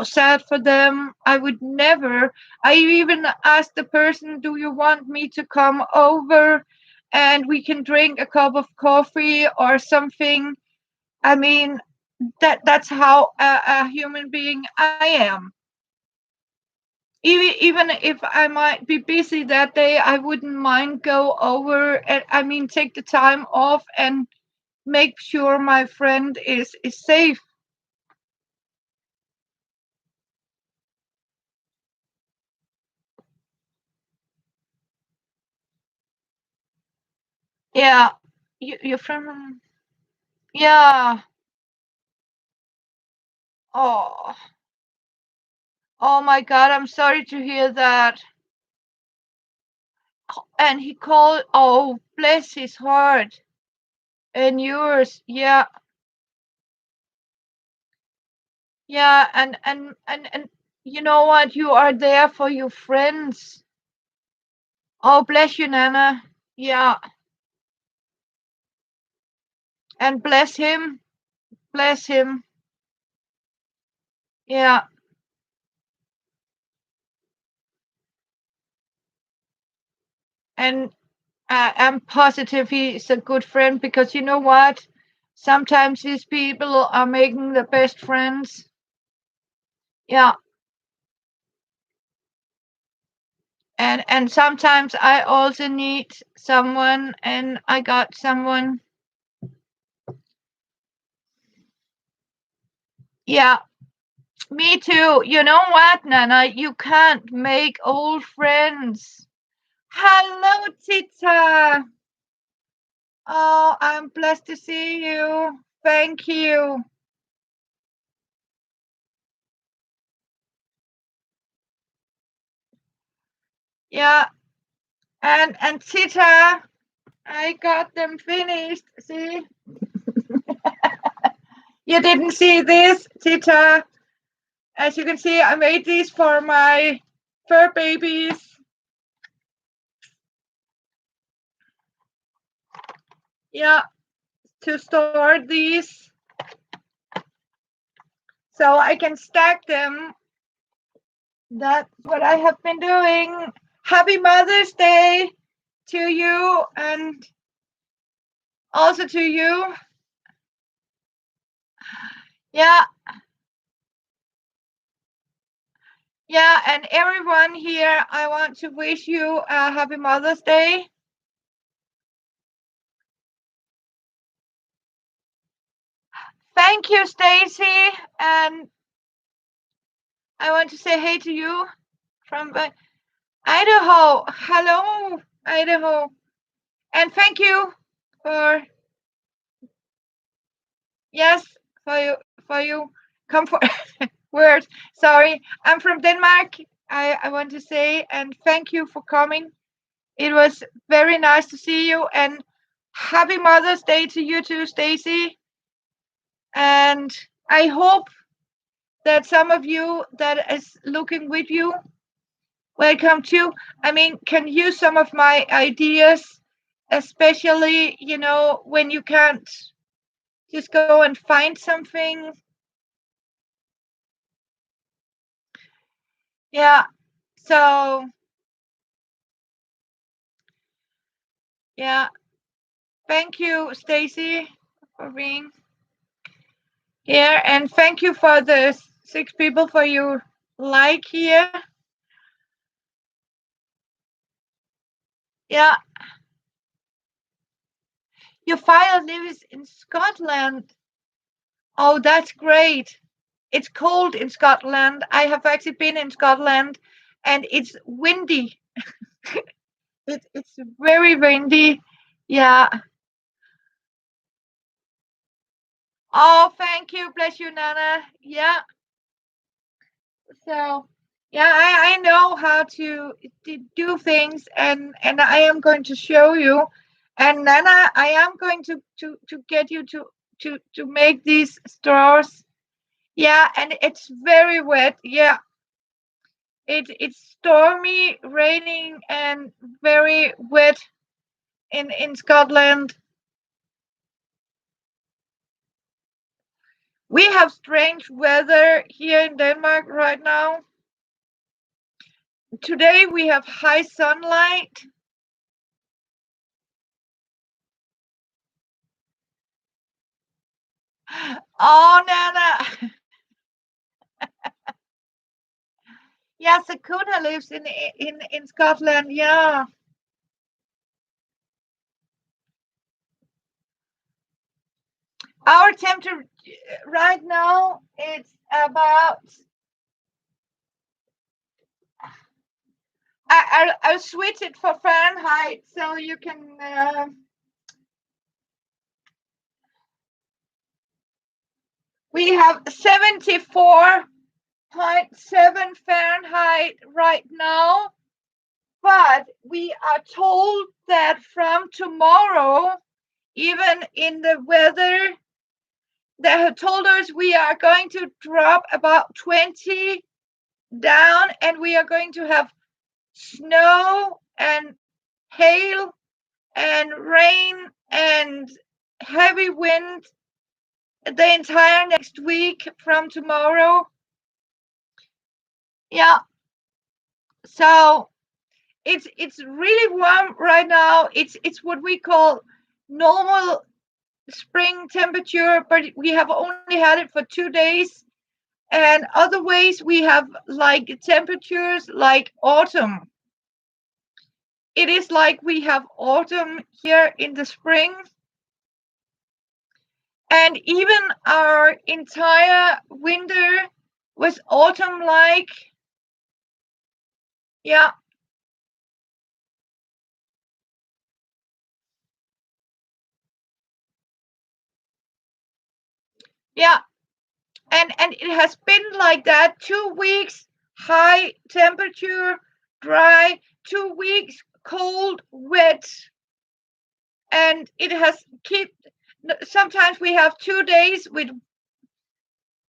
sad for them. I would never. I even asked the person, do you want me to come over and we can drink a cup of coffee or something? I mean, that's how a human being I am. Even if I might be busy that day, I wouldn't mind go over and I mean take the time off and make sure my friend is safe. Yeah, your friend. Yeah. Oh, oh my God, I'm sorry to hear that. And he called. Oh, bless his heart and yours. Yeah, yeah, and you know what? You are there for your friends. Oh, bless you, Nana. Yeah, and bless him. Bless him. Yeah, and I'm positive he's a good friend because you know what? Sometimes these people are making the best friends. Yeah, and sometimes I also need someone, and I got someone. Yeah, me too. You know what, Nana? You can't make old friends. Hello, Tita. Oh, I'm blessed to see you. Thank you. Yeah, and Tita, I got them finished. See, you didn't see this, Tita. As you can see, I made these for my fur babies. Yeah, to store these so I can stack them. That's what I have been doing. Happy Mother's Day to you and also to you. Yeah, yeah, and everyone here, I want to wish you a happy Mother's Day. Thank you, Stacy, and I want to say hey to you from Idaho. Hello, Idaho, and thank you for yes for you comfort words. Sorry, I'm from Denmark. I want to say, and thank you for coming. It was very nice to see you, and happy Mother's Day to you too, Stacy. And I hope that some of you that is looking with you, welcome too. I mean, can use some of my ideas, especially, when you can't just go and find something. Yeah. So, yeah. Thank you, Stacy, for being here, and thank you for the 6 people for your like here. Yeah, your fire lives in Scotland. Oh, that's great. It's cold in Scotland. I have actually been in Scotland, and it's windy. It's very windy. Yeah. Oh, thank you. Bless you, Nana. Yeah. So, yeah, I know how to do things, and I am going to show you. And Nana, I am going to get you to make these straws. Yeah, and it's very wet. Yeah, it's stormy, raining, and very wet in Scotland. We have strange weather here in Denmark right now. Today we have high sunlight. Oh, Nana. Yeah, Sakuna lives in Scotland. Yeah. Our temperature right now it's about. I'll switch it for Fahrenheit so you can. We have 74.7 Fahrenheit right now, but we are told that from tomorrow, even in the weather, they have told us we are going to drop about 20 down, and we are going to have snow and hail and rain and heavy wind the entire next week from tomorrow. Yeah. So it's really warm right now. It's what we call normal spring temperature, but we have only had it for 2 days. And other ways we have like temperatures like autumn. It is like we have autumn here in the spring. And even our entire winter was autumn like. Yeah, yeah. And it has been like that 2 weeks high temperature, dry, 2 weeks cold, wet. And it has kept sometimes we have 2 days with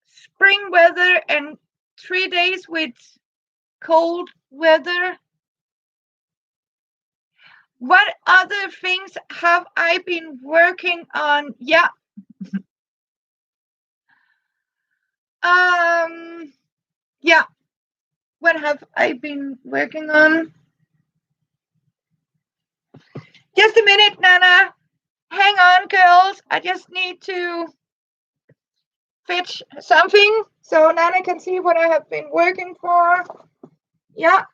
spring weather and 3 days with cold weather. What other things have I been working on? Yeah. Um yeah, what have I been working on? Just a minute, Nana. Hang on, girls. I just need to fetch something so Nana can see what I have been working for. Yeah.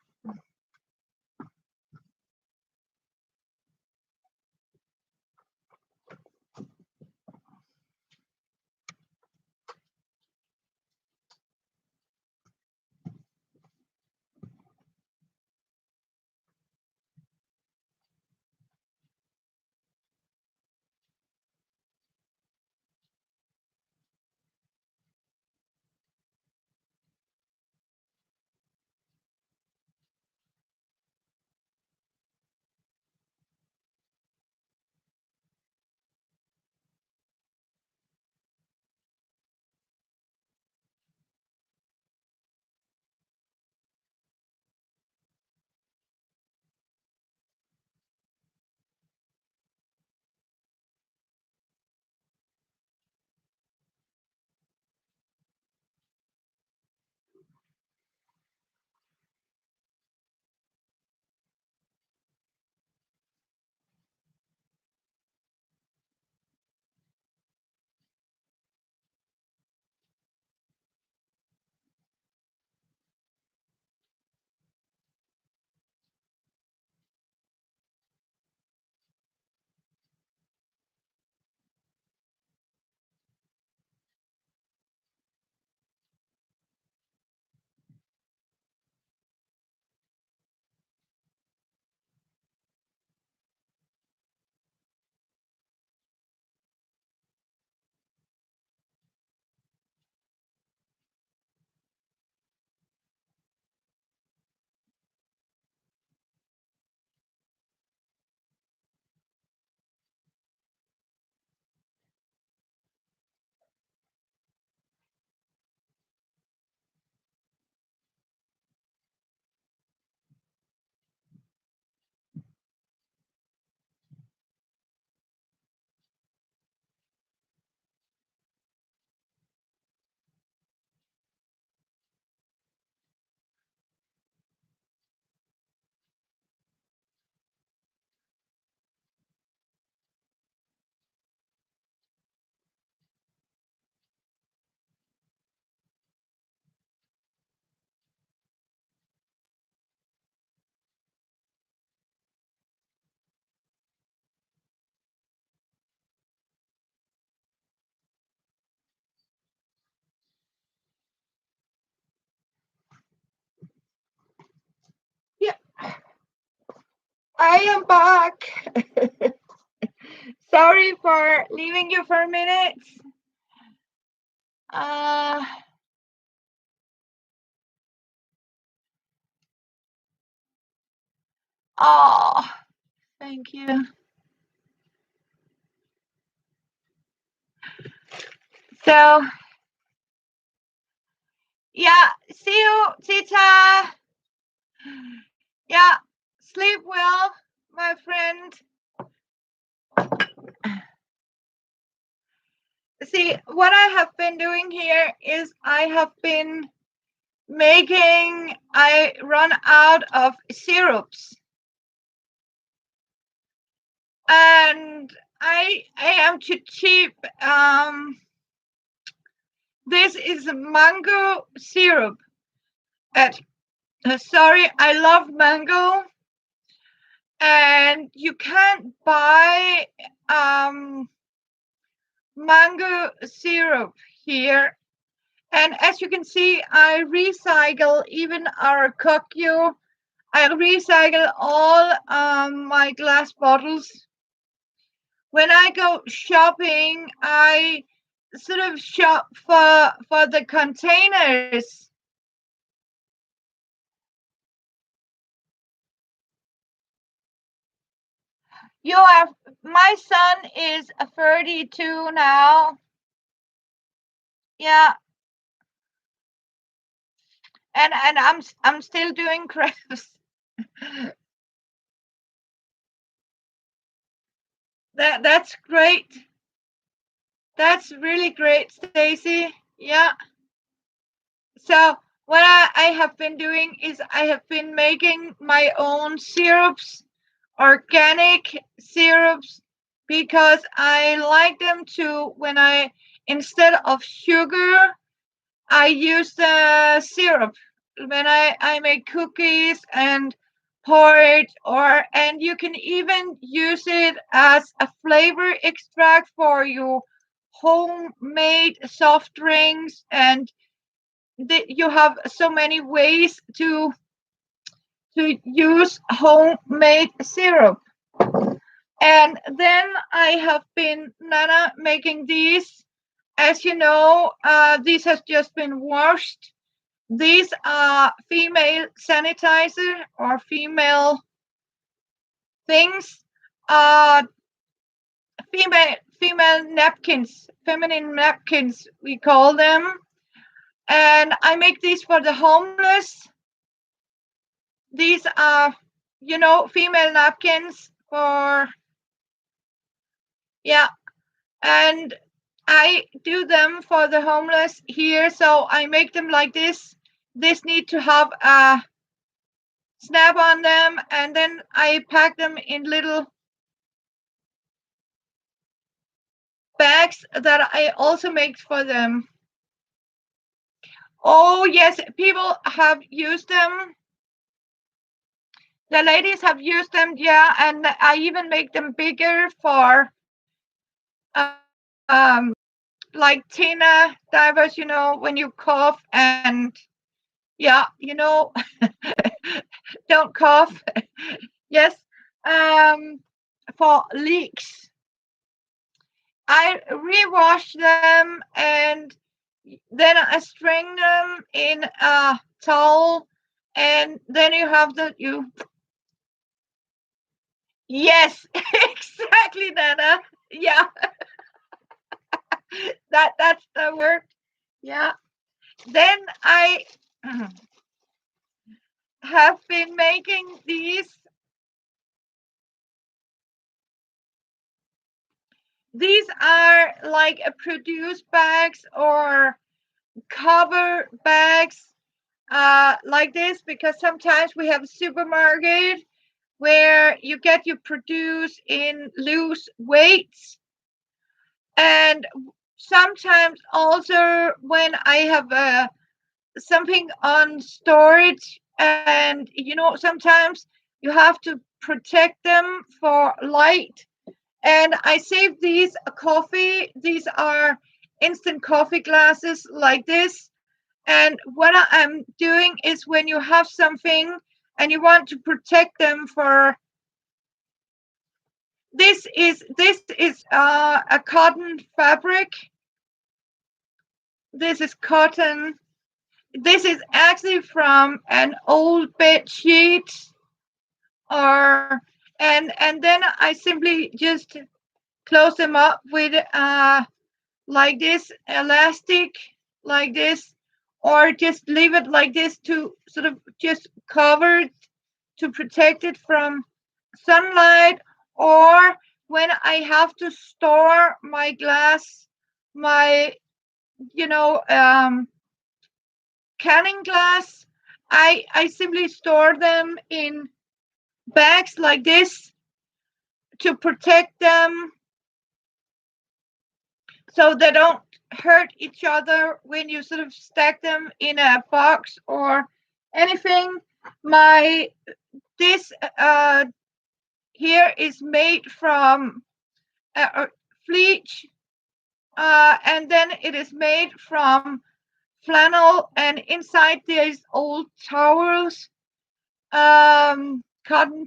I am back. Sorry for leaving you for a minute. Uh, oh, thank you. So, yeah, see you, Tita. Yeah, sleep well, my friend. See, what I have been doing here is I have been I run out of syrups. And I am too cheap. This is mango syrup. At sorry, I love mango, and you can't buy mango syrup here. And as you can see, I recycle even our cocktail. I recycle all my glass bottles. When I go shopping, I sort of shop for the containers. You are my son is 32 now. Yeah, and I'm still doing crafts. That's great. That's really great, Stacy. Yeah. So what I have been doing is I have been making my own syrups, organic syrups, because I like them to when I instead of sugar I use the syrup when I make cookies and porridge, or and you can even use it as a flavor extract for your homemade soft drinks, and you have so many ways to use homemade syrup. And then I have been Nana making these. As you know, this has just been washed. These are female sanitizer or female things. Uh, female napkins, feminine napkins, we call them. And I make these for the homeless. These are, female napkins for, yeah. And I do them for the homeless here. So I make them like this. This need to have a snap on them, and then I pack them in little bags that I also make for them. Oh yes, people have used them. The ladies have used them, yeah, and I even make them bigger for um like Tina divers, when you cough and yeah, don't cough. Yes. Um for leaks. I rewash them and then I string them in a towel, and then you have you. Yes, exactly, Nana. Yeah, that's the word. Yeah. Then I have been making these. These are like a produce bags or cover bags, like this, because sometimes we have a supermarket where you get your produce in loose weights, and sometimes also when I have something on storage, and sometimes you have to protect them for light, and I save these coffee. These are instant coffee glasses like this. And what I'm doing is when you have something and you want to protect them for this is a cotton fabric. This is cotton. This is actually from an old bed sheet, or and then I simply just close them up with like this elastic, like this, or just leave it like this to sort of just cover it to protect it from sunlight, or when I have to store my glass, my you know canning glass, I simply store them in bags like this to protect them so they don't hurt each other when you sort of stack them in a box or anything. My this here is made from fleece, and then it is made from flannel, and inside there is old towels, cotton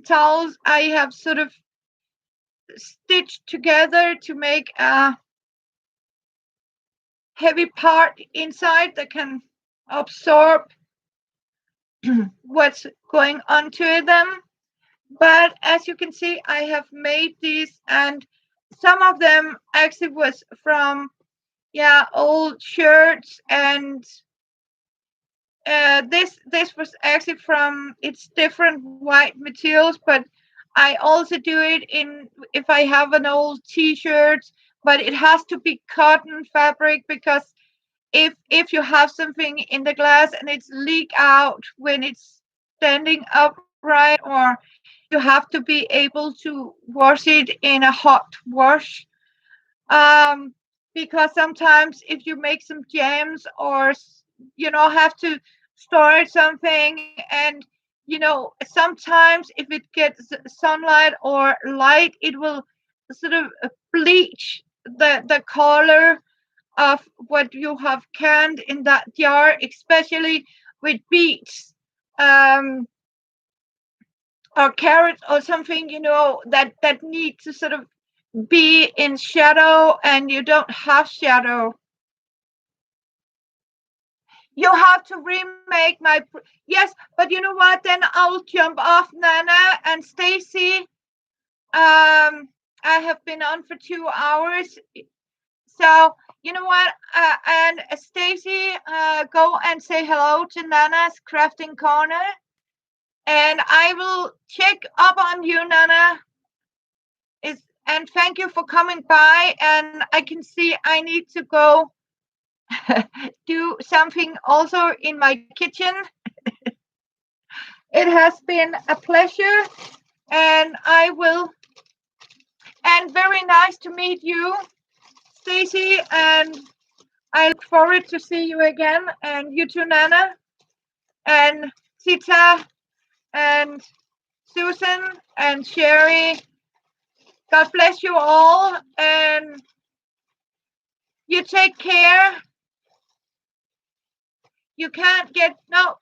towels I have sort of stitched together to make a heavy part inside that can absorb what's going onto them. But as you can see, I have made these, and some of them actually was from old shirts, and this was actually from it's different white materials, but I also do it in if I have an old t-shirt, but it has to be cotton fabric, because if you have something in the glass and it's leak out when it's standing upright, or you have to be able to wash it in a hot wash, um, because sometimes if you make some jams, or have to store something, and sometimes if it gets sunlight or light, it will sort of bleach the color of what you have canned in that jar, especially with beets, um, or carrots or something, that need to sort of be in shadow, and you don't have shadow. You have to remake yes, but you know what? Then I'll jump off, Nana and Stacy. I have been on for 2 hours. So you know what? And Stacy, go and say hello to Nana's crafting corner, and I will check up on you, Nana. And thank you for coming by. And I can see I need to go do something also in my kitchen. It has been a pleasure, and I will. And very nice to meet you, Stacy. And I look forward to see you again, and you too, Nana, and Tita, and Susan, and Sherry. God bless you all, and you take care. You can't get no.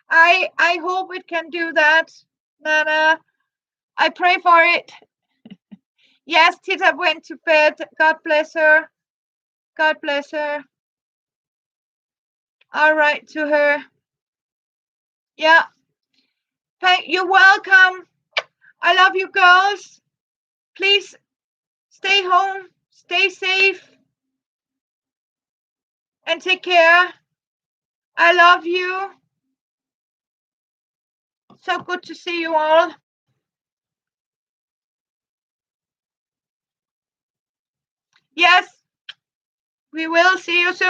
I hope it can do that, Nana. I pray for it. Yes, Tita went to bed. God bless her. God bless her. All right to her. Yeah. You're welcome. I love you girls. Please stay home, stay safe, and take care. I love you. So good to see you all. Yes, we will see you soon.